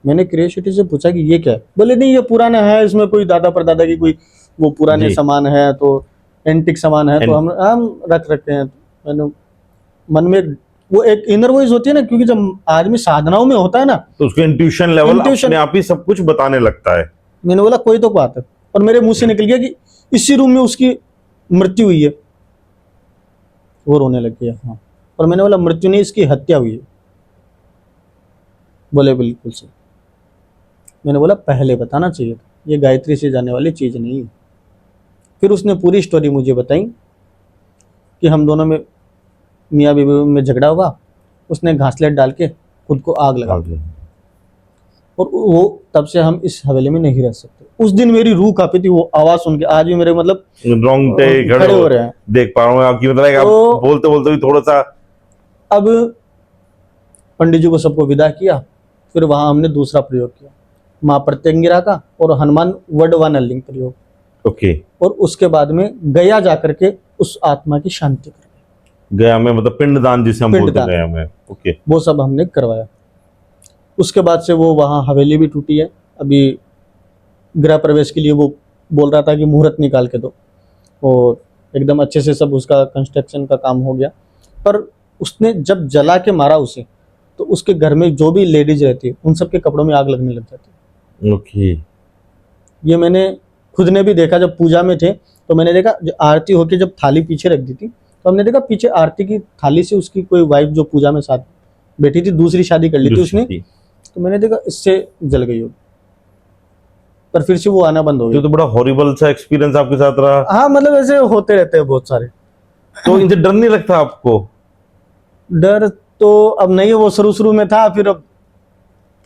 मैंने क्रियोसिटी से पूछा कि ये क्या है। बोले नहीं ये पुराना है, इसमें कोई दादा परदादा की कोई वो पुराने सामान है, तो एंटिक सामान है, तो हम रख रखते हैं। मैंने मन में वो एक इनर वॉइस होती है ना, क्योंकि जब आदमी साधनाओं में होता है ना तो उसको इंट्यूशन लेवल अपने आप ही सब कुछ बताने लगता है। मैंने बोला कोई तो बात है, और मेरे मुंह से निकल गया कि इसी रूम में उसकी मृत्यु हुई है। वो रोने लग गया। हाँ, और मैंने बोला मृत्यु नहीं, इसकी हत्या हुई है। बोले बिल्कुल सही। मैंने बोला पहले बताना चाहिए था, ये गायत्री से जाने वाली चीज नहीं है। फिर उसने पूरी स्टोरी मुझे बताई कि हम दोनों में, मियाँ बीवी में झगड़ा हुआ, उसने घासलेट डाल के खुद को आग लगा दी, और वो तब से हम इस हवेली में नहीं रह सकते। उस दिन मेरी रूह कांपी थी, वो आवाज सुन के आज भी मेरे मतलब रोंगटे खड़े हो रहे हैं। देख पा रहा हूँ आपकी, मतलब आप तो बोलते बोलते भी थोड़ा सा। अब पंडित जी को सबको विदा किया, फिर वहां हमने दूसरा प्रयोग किया, माँ प्रत्यंगिरा का और हनुमान वडवानलिंग प्रयोग। ओके, और उसके बाद में गया जाकर के उस आत्मा की शांति कर, गया में मतलब पिंडदान जिसे हम बोलते हैं पिंडदान। गया में। ओके, वो सब हमने करवाया। उसके बाद से वो वहाँ हवेली भी टूटी है। अभी गृह प्रवेश के लिए वो बोल रहा था कि मुहूर्त निकाल के दो, और एकदम अच्छे से सब उसका कंस्ट्रक्शन का काम हो गया। पर उसने जब जला के मारा उसे, तो उसके घर में जो भी लेडीज रहती है उन सबके कपड़ों में आग लगने लग जाती है। ओके, ये मैंने खुद ने भी देखा, जब पूजा में थे तो मैंने देखा जो आरती होके जब थाली पीछे रख दी थी, तो हमने देखा पीछे आरती की थाली से उसकी कोई वाइफ जो पूजा में साथ बैठी थी, दूसरी शादी कर ली थी उसने, तो मैंने देखा इससे जल गई हो, पर फिर से वो आना बंद हो गया। तो बड़ा हॉरिबल सा एक्सपीरियंस आपके साथ रहा। हाँ, मतलब ऐसे होते रहते हैं बहुत सारे। तो इनसे डर नहीं लगता आपको? डर तो अब नहीं, वो शुरू शुरू में था, फिर अब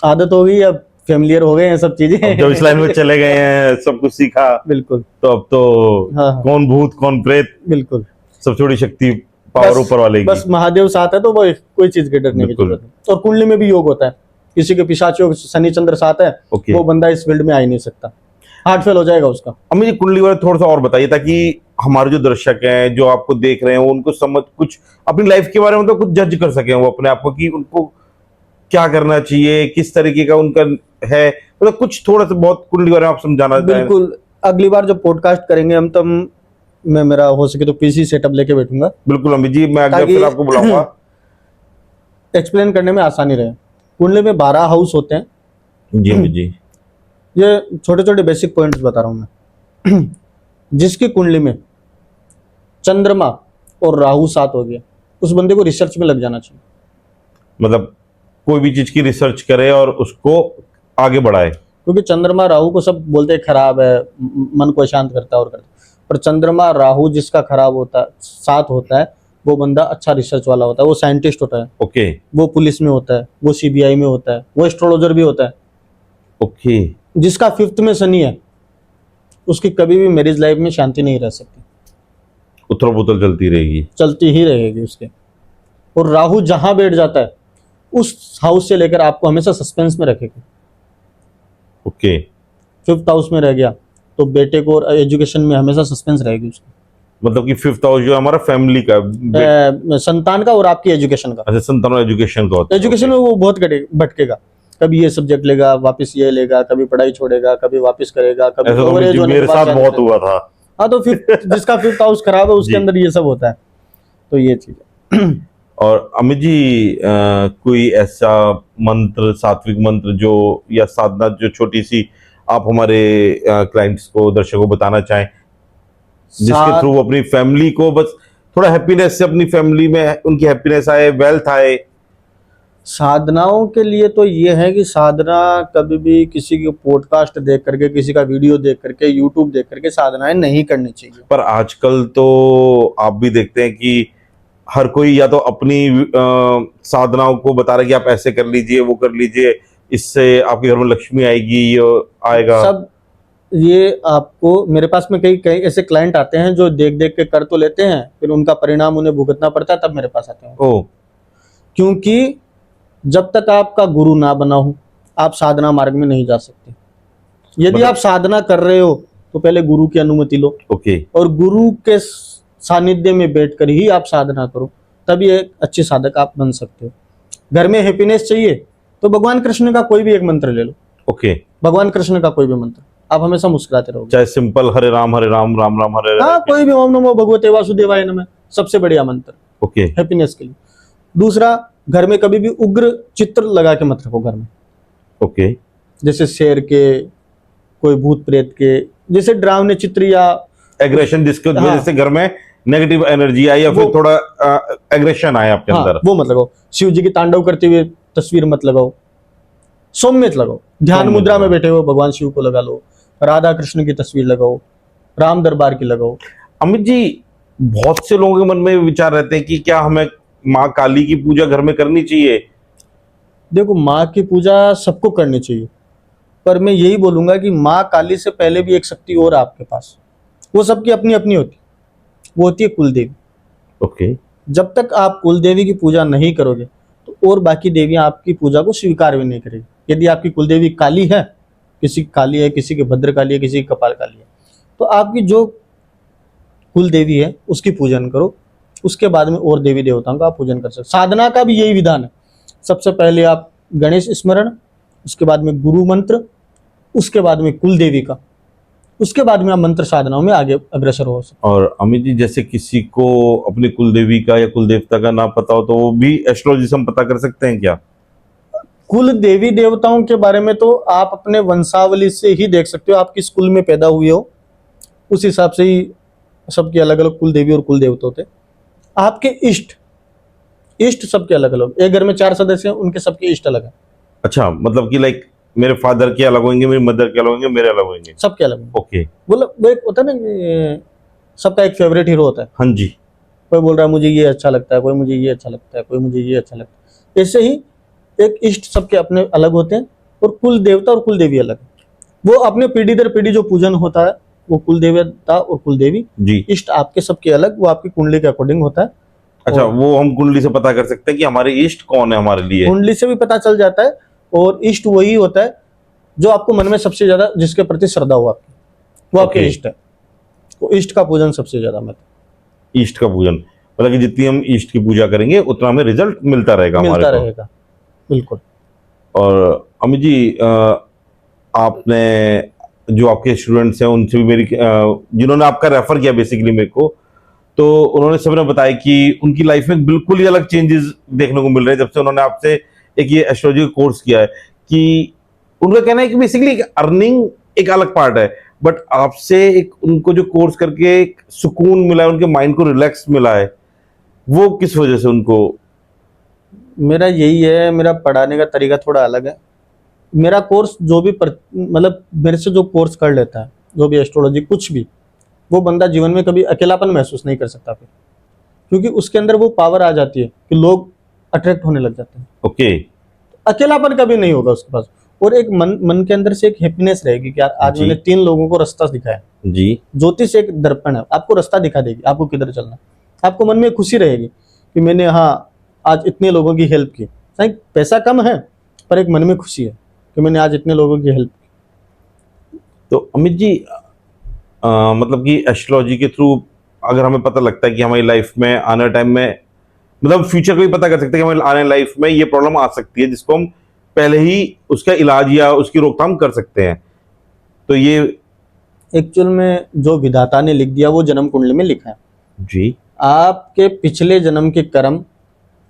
आदत हो गई, अब फेमिलियर हो गए हैं सब चीजें। अब जब इस लाइन में चले गए हैं, सब कुछ सीखा, बिल्कुल। तो अब तो हाँ, कौन भूत कौन प्रेत, बिल्कुल। सब छोटी शक्ति पावर ऊपर वाले की। बस महादेव साथ है तो वो कोई चीज के डरने की बिल्कुल। जरूरत नहीं। और कुंडली में भी योग होता है, किसी के पिशाच योग शनि चंद्र साथ है, ओके, वो बंदा इस फील्ड में आ ही नहीं सकता, हार्ट फेल हो जाएगा उसका। अम्मी जी कुंडली वाले थोड़ा सा और बताइए, ताकि हमारे जो दर्शक हैं, जो आपको देख रहे हैं, वो उनको समझ, कुछ अपनी लाइफ के बारे में तो कुछ जज कर सके वो अपने आप को, कि उनको क्या करना चाहिए, किस तरीके का उनका है, मतलब कुछ थोड़ा सा बहुत कुंडली बारे में आप समझाना चाहें। बिल्कुल। अगली बार जब पॉडकास्ट करेंगे हम, तब मैं, मेरा हो सके तो पीसी सेटअप लेके बैठूंगा, बिल्कुल अम्मी जी, मैं अगले ताकि फिर आपको बुलाऊंगा। एक्सप्लेन करने में आसानी रहे। कुंडली में 12 हाउस होते हैं। जी अम्मी जी, ये छोटे छोटे बेसिक पॉइंट्स बता रहा हूं मैं। जिसकी कुंडली में चंद्रमा और राहु साथ हो गया, उस बंदे को रिसर्च में लग जाना चाहिए। मतलब कोई भी चीज की रिसर्च करे और उसको आगे बढ़ाए। क्योंकि चंद्रमा राहु को सब बोलते हैं खराब है, मन को शांत करता है और करता है, पर चंद्रमा राहु जिसका खराब होता है, साथ होता है, वो बंदा अच्छा रिसर्च वाला होता है, वो साइंटिस्ट होता है, ओके, वो पुलिस में होता है, वो सीबीआई में होता है, वो एस्ट्रोलॉजर भी होता है। ओके, जिसका 5th में शनि है, उसकी कभी भी मैरिज लाइफ में शांति नहीं रह सकती, उथल पुथल चलती रहेगी। चलती ही रहेगी उसके। और राहु जहां बैठ जाता है, उस हाउस से लेकर आपको हमेशा सस्पेंस में रखेगा। ओके, 5th हाउस में रह गया तो बेटे को एजुकेशन में हमेशा सस्पेंस रहेगी उसकी, मतलब कि 5th हाउस जो है हमारा फैमिली का, संतान का और आपकी एजुकेशन का। अच्छा, संतान एजुकेशन का होता है। एजुकेशन में वो बहुत भटकेगा, कभी ये सब्जेक्ट लेगा, वापस ये लेगा, कभी पढ़ाई छोड़ेगा, कभी वापस करेगा, कभी ऐसा तो overage मुझे होने के मेरे बाद साथ जाने बहुत लगेगा। हुआ था। हाँ, तो जिसका 5th हाउस खराब है उसके जी। अंदर ये सब होता है, तो ये चीज है। और अमित जी, कोई ऐसा मंत्र, सात्विक मंत्र जो, या साधना जो छोटी सी आप हमारे क्लाइंट्स को, दर्शकों को बताना चाहें, जिसके थ्रू अपनी फैमिली को बस थोड़ा हैप्पीनेस से, अपनी फैमिली में उनकी हैप्पीनेस आए, वेल्थ आए। साधनाओं के लिए तो ये है कि साधना कभी भी किसी की पॉडकास्ट देख करके, किसी का वीडियो देख करके, यूट्यूब देख करके साधनाएं नहीं करनी चाहिए। पर आजकल तो आप भी देखते हैं कि हर कोई या तो अपनी साधनाओं को बता रहा है कि आप ऐसे कर लीजिए, वो कर लीजिए, इससे आपके घर में लक्ष्मी आएगी, ये आएगा सब ये आपको, मेरे पास में कई कई ऐसे क्लाइंट आते हैं जो देख देख के कर तो लेते हैं, फिर उनका परिणाम उन्हें भुगतना पड़ता है, तब मेरे पास आते हैं। ओ, क्योंकि जब तक आपका गुरु ना बना हो, आप साधना मार्ग में नहीं जा सकते। यदि मतलब- आप साधना कर रहे हो तो पहले गुरु की अनुमति लो, ओके, और गुरु के सानिध्य में बैठकर ही आप साधना करो, तभी एक अच्छे साधक आप बन सकते हो। घर में हैप्पीनेस चाहिए तो भगवान कृष्ण का कोई भी एक मंत्र ले लो, ओके, भगवान कृष्ण का कोई भी मंत्र, आप हमेशा मुस्कुराते रहोगे। चाहे सिंपल हरे राम राम राम हरे हाँ, हरे। कोई भी, ओम नमो भगवते वासुदेवाय नमः, सबसे बढ़िया मंत्र ओके, हैप्पीनेस के लिए। दूसरा, घर में कभी भी उग्र चित्र लगा के मत रखो घर में, ओके, जैसे शेर के, कोई भूत प्रेत के, जैसे डरावने चित्र या एग्रेशन जिसके हाँ। वजह से घर में नेगेटिव एनर्जी आई या फिर वो- थोड़ा एग्रेशन आया आपके हाँ अंदर। वो मत लगाओ। शिव जी की तांडव करते हुए तस्वीर मत लगाओ, सौम्य लगाओ। ध्यान सौम्य मुद्रा में लगाओ। बैठे हो भगवान शिव को लगा लो, राधा कृष्ण की तस्वीर लगाओ, राम दरबार की लगाओ। अमित जी, बहुत से लोगों के मन में विचार रहते हैं कि क्या हमें माँ काली की पूजा घर में करनी चाहिए? देखो, माँ की पूजा सबको करनी चाहिए, पर मैं यही बोलूंगा कि माँ काली से पहले भी एक शक्ति और है आपके पास। वो सबकी अपनी अपनी होती है, वो होती है कुल देवी। ओके। जब तक आप कुल देवी की पूजा नहीं करोगे तो और बाकी देवियां आपकी पूजा को स्वीकार भी नहीं करेगी। यदि आपकी कुल देवी काली है, किसी की काली है, किसी की भद्र काली है, किसी की कपाल काली है, तो आपकी जो कुल देवी है उसकी पूजन करो। उसके बाद में और देवी देवताओं का आप पूजन कर सकते। साधना का भी यही विधान है। सबसे पहले आप गणेश स्मरण, उसके बाद में गुरु मंत्र, उसके बाद में कुल देवी का, उसके बाद में आप मंत्र साधनाओं में आगे अग्रसर हो सकते। और अमित जी, जैसे किसी को अपनी कुल देवी का या कुल देवता का नाम पता हो तो वो भी एस्ट्रोलॉजी से हम पता कर सकते हैं क्या? कुल देवी देवताओं के बारे में तो आप अपने वंशावली से ही देख सकते हो, आप किस कुल में पैदा हुए हो उस हिसाब से ही सबके अलग अलग कुल देवी और कुल देवता होते हैं। आपके इष्ट इष्ट सबके अलग अलग, एक घर में 4 सदस्य हैं, उनके सबके इष्ट अलग है, अच्छा, मतलब कि लाइक मेरे फादर के अलग होंगे, मेरी मदर के अलग होंगे, मेरे अलग होंगे। सबके अलग हैं। ओके। मतलब वो एक होता है ना कि सबका एक फेवरेट हीरो होता है। हाँ जी। कोई बोल रहा है मुझे ये अच्छा लगता है, कोई मुझे ये अच्छा लगता है, कोई मुझे ये अच्छा लगता है। ऐसे ही एक इष्ट सबके अपने अलग होते हैं और कुल देवता और कुल देवी अलग है। वो अपने पीढ़ी दर पीढ़ी जो पूजन होता है वो कुल देवता और कुल देवी, जी। इष्ट आपके सबके अलग, वो आपकी कुंडली के अकॉर्डिंग होता है। अच्छा, और वो हम कुंडली से पता कर सकते हैं कि हमारे इष्ट कौन है हमारे लिए? कुंडली से भी पता चल जाता है। और इष्ट वही होता है जो आपको मन में सबसे ज्यादा, जिसके प्रति श्रद्धा हो आपकी, वो आपके Okay. इष्ट है। वो इष्ट का पूजन सबसे ज्यादा महत्व इष्ट का पूजन, मतलब कि जितनी हम इष्ट की पूजा करेंगे उतना हमें रिजल्ट मिलता रहेगा हमारे मिलता को। रहेगा। बिल्कुल। और अमित जी, आपने जो आपके स्टूडेंट्स हैं उनसे भी जिन्होंने आपका रेफर किया बेसिकली मेरे को, तो उन्होंने सबने बताया कि उनकी लाइफ में बिल्कुल ही अलग चेंजेस देखने को मिल रहे हैं जब से उन्होंने आपसे एक ये एस्ट्रोलॉजी का कोर्स किया है। कि उनका कहना है कि बेसिकली एक अर्निंग एक अलग पार्ट है, बट आपसे एक उनको जो कोर्स करके एक सुकून मिला है, उनके माइंड को रिलैक्स मिला है, वो किस वजह से उनको? मेरा यही है, मेरा पढ़ाने का तरीका थोड़ा अलग है। मेरा कोर्स जो भी मतलब मेरे से जो कोर्स कर लेता है, जो भी एस्ट्रोलॉजी कुछ भी, वो बंदा जीवन में कभी अकेलापन महसूस नहीं कर सकता फिर, क्योंकि उसके अंदर वो पावर आ जाती है कि लोग अट्रैक्ट होने लग जाते हैं। ओके। अकेलापन कभी नहीं होगा उसके पास। और एक मन मन के अंदर से एक हैप्पीनेस रहेगी कि यार आज जी। मैंने 3 लोगों को रास्ता दिखाया। जी। ज्योतिष एक दर्पण है, आपको रास्ता दिखा देगी, आपको किधर चलना है। आपको मन में खुशी रहेगी कि मैंने हाँ आज इतने लोगों की हेल्प की। सही, पैसा कम है पर एक मन में खुशी है कि मैंने आज इतने लोगों की हेल्प की। तो अमित जी, मतलब कि एस्ट्रोलॉजी के थ्रू अगर हमें पता लगता है कि हमारी लाइफ में आने टाइम में, मतलब फ्यूचर को भी पता कर सकते हैं कि हमारे आने लाइफ में ये प्रॉब्लम आ सकती है जिसको हम पहले ही उसका इलाज या उसकी रोकथाम कर सकते हैं, तो ये? एक्चुअल में जो विधाता ने लिख दिया वो जन्म कुंडली में लिखा है। जी। आपके पिछले जन्म के कर्म,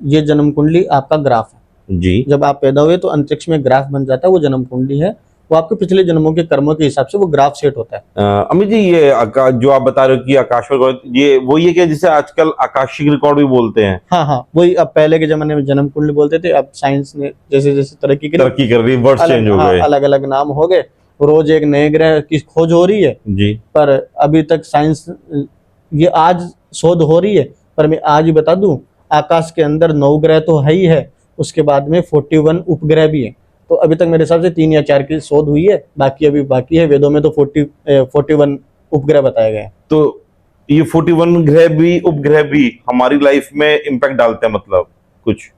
ये जन्म कुंडली आपका ग्राफ है। जी। जब आप पैदा हुए तो अंतरिक्ष में ग्राफ बन जाता है, वो जन्म कुंडली है। वो आपके पिछले जन्मों के कर्मों के हिसाब से वो ग्राफ सेट होता है। अमित जी, ये जो आप बता रहे हो कि आकाश रिकॉर्ड, ये वही है क्या जिसे आजकल आकाशिक रिकॉर्ड भी बोलते हैं? हाँ हाँ वही। अब पहले के जमाने में जन्म कुंडली बोलते थे, अब साइंस ने जैसे जैसे तरक्की करी, तरक्की कर रही, वर्ड्स चेंज हो गए। अलग अलग नाम हो गए। रोज एक नए ग्रह की खोज हो रही है। जी। पर अभी तक साइंस, ये आज शोध हो रही है, पर मैं आज ही बता दूं, आकाश के अंदर 9 ग्रह तो है ही है, उसके बाद में 41 उपग्रह भी है। तो अभी तक मेरे हिसाब से 3 या 4 की शोध हुई है, बाकी अभी बाकी है। वेदों में तो 41 उपग्रह बताए गए हैं। तो ये 41 ग्रह भी, उपग्रह भी हमारी लाइफ में इम्पैक्ट डालते हैं, मतलब कुछ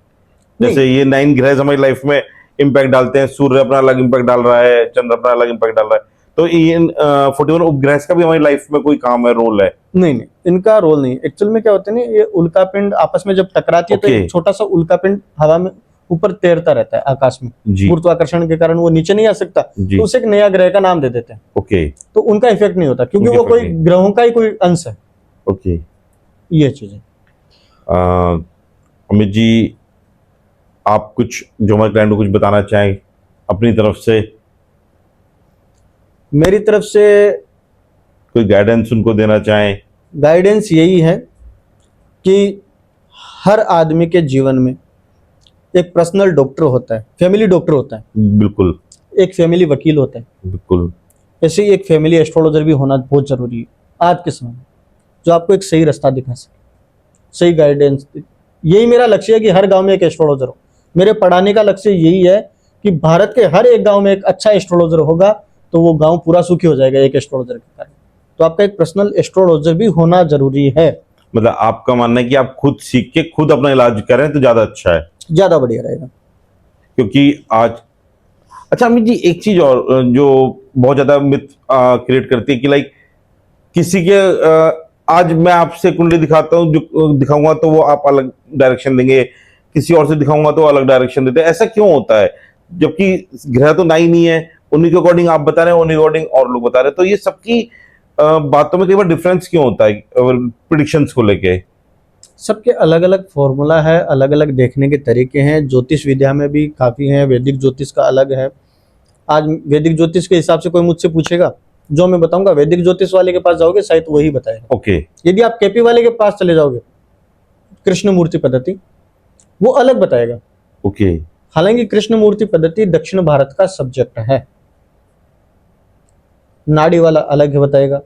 जैसे ये 9 ग्रह हमारी लाइफ में इम्पैक्ट डालते हैं, सूर्य अपना अलग इम्पैक्ट डाल रहा है, चंद्र अपना अलग इम्पैक्ट डाल रहा है, तो इन 41 उपग्रह का भी हमारी लाइफ में कोई काम है, रोल है? नहीं नहीं, इनका रोल नहीं। एक्चुअल में क्या होता है ना, ये उल्का पिंड आपस में जब टकराती है तो Okay. एक छोटा सा उल्का पिंड हवा में ऊपर तैरता रहता है आकाश में। जी। गुरुत्वाकर्षण के कारण वो नीचे नहीं आ सकता, जी। तो उसे एक नया ग्रह का नाम दे देते हैं। ओके। तो उनका इफेक्ट नहीं होता, क्योंकि उनका वो कोई effect नहीं। ग्रहों का ही कोई अंश है। ओके। ये चीज है। अमित जी, आप कुछ जो हमारे क्लाइंट को कुछ बताना चाहें अपनी तरफ से? मेरी तरफ से कोई गाइडेंस उनको देना चाहें? गाइडेंस यही है कि हर आदमी के जीवन में एक पर्सनल डॉक्टर होता है, फैमिली डॉक्टर होता है, बिल्कुल एक फैमिली वकील होता है, बिल्कुल। ऐसे ही एक फैमिली एस्ट्रोलॉजर भी होना बहुत जरूरी है आज के समय में, जो आपको एक सही रास्ता दिखा सके, सही गाइडेंस दे। यही मेरा लक्ष्य है कि हर गांव में एक एस्ट्रोलॉजर हो। मेरे पढ़ाने का लक्ष्य यही है कि भारत के हर एक गांव में एक अच्छा एस्ट्रोलॉजर होगा तो वो गांव पूरा सुखी हो जाएगा एक एस्ट्रोलॉजर के कारण। तो आपका एक पर्सनल एस्ट्रोलॉजर भी होना जरूरी है। मतलब आपका मानना है कि आप खुद सीख के खुद अपना इलाज करें तो ज्यादा अच्छा है, ज्यादा बढ़िया रहेगा। क्योंकि आज अच्छा अमित जी, एक चीज और जो बहुत ज्यादा मिथ क्रिएट करती है कि लाइक किसी के आज मैं आपसे कुंडली दिखाता हूँ, जो दिखाऊंगा तो वो आप अलग डायरेक्शन देंगे, किसी और से दिखाऊंगा तो अलग डायरेक्शन देते हैं। ऐसा क्यों होता है? जबकि ग्रह तो ना ही नहीं है, उन्हीं के अकॉर्डिंग आप बता रहे हैं, उन्हीं के अकॉर्डिंग और लोग बता रहे हैं, तो ये सबकी बातों में कई बार डिफरेंस क्यों होता है प्रिडिक्शंस को लेके? सबके अलग अलग फॉर्मूला है, अलग अलग देखने के तरीके हैं। ज्योतिष विद्या में भी काफ़ी है, वैदिक ज्योतिष का अलग है। आज वैदिक ज्योतिष के हिसाब से कोई मुझसे पूछेगा, जो मैं बताऊंगा वैदिक ज्योतिष वाले के पास जाओगे शायद वही बताएगा। ओके। यदि आप केपी वाले के पास चले जाओगे, कृष्ण मूर्ति पद्धति, वो अलग बताएगा। ओके। हालांकि कृष्ण मूर्ति पद्धति दक्षिण भारत का सब्जेक्ट है, नाड़ी वाला अलग है बताएगा।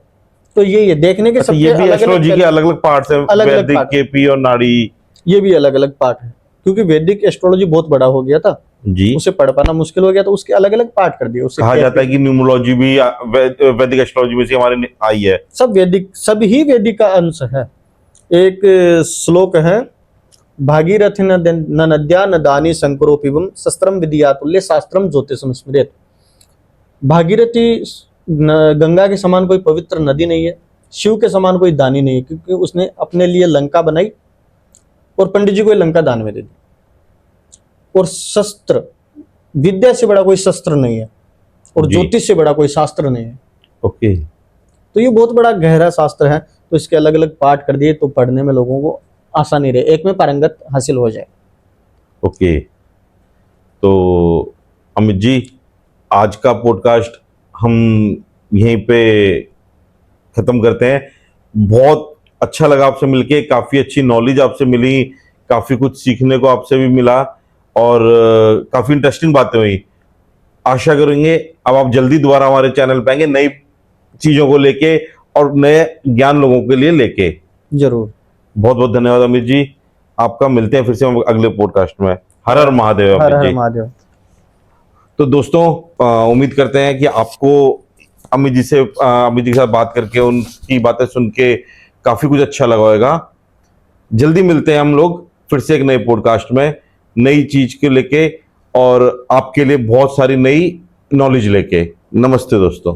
तो ये देखने के अच्छा, सबके ये भी अलग एस्ट्रोलॉजी के अलग अलग पार्ट्स हैं, अलग-अलग वैदिक, पार्ट। केपी और नाड़ी। ये भी अलग अलग पार्ट है, क्योंकि वैदिक एस्ट्रोलॉजी बहुत बड़ा हो गया था जी। उसे पढ़ पाना मुश्किल हो गया, तो उसके अलग अलग पार्ट कर दिए। उसे कहा जाता है कि न्यूमरोलॉजी भी वैदिक एस्ट्रोलॉजी में से हमारे आई है। सब वैदिक, सब ही वैदिक का अंश है। एक श्लोक है, भागीरथी न नद्या न दानी संकरोपिवम शस्त्रम विद्यातुल्य शास्त्रम ज्योतिषम स्मृत। भागीरथी गंगा के समान कोई पवित्र नदी नहीं है, शिव के समान कोई दानी नहीं है, क्योंकि उसने अपने लिए लंका बनाई और पंडित जी को लंका दान में दे दी। और शस्त्र, विद्या से बड़ा कोई शस्त्र नहीं है, और जी। ज्योतिष से बड़ा कोई शास्त्र नहीं है। ओके। तो ये बहुत बड़ा गहरा शास्त्र है, तो इसके अलग अलग पार्ट कर दिए तो पढ़ने में लोगों को आसानी रहे, एक में पारंगत हासिल हो जाए। ओके। तो अमित जी, आज का पॉडकास्ट हम यहीं पे खत्म करते हैं। बहुत अच्छा लगा आपसे मिलके, काफी अच्छी नॉलेज आपसे मिली, काफी कुछ सीखने को आपसे भी मिला, और काफी इंटरेस्टिंग बातें हुई। आशा करेंगे अब आप जल्दी दोबारा हमारे चैनल पे आएंगे नई चीजों को लेके और नए ज्ञान लोगों के लिए लेके। जरूर। बहुत बहुत धन्यवाद अमित जी आपका। मिलते हैं फिर से हम अगले पॉडकास्ट में। हर हर महादेव हर अमित हर जी। महादेव। तो दोस्तों, उम्मीद करते हैं कि आपको अमित जी के साथ बात करके, उनकी बातें सुन के काफी कुछ अच्छा लगा होगा। जल्दी मिलते हैं हम लोग फिर से एक नए पॉडकास्ट में, नई चीज के लेके, और आपके लिए बहुत सारी नई नॉलेज लेके। नमस्ते दोस्तों।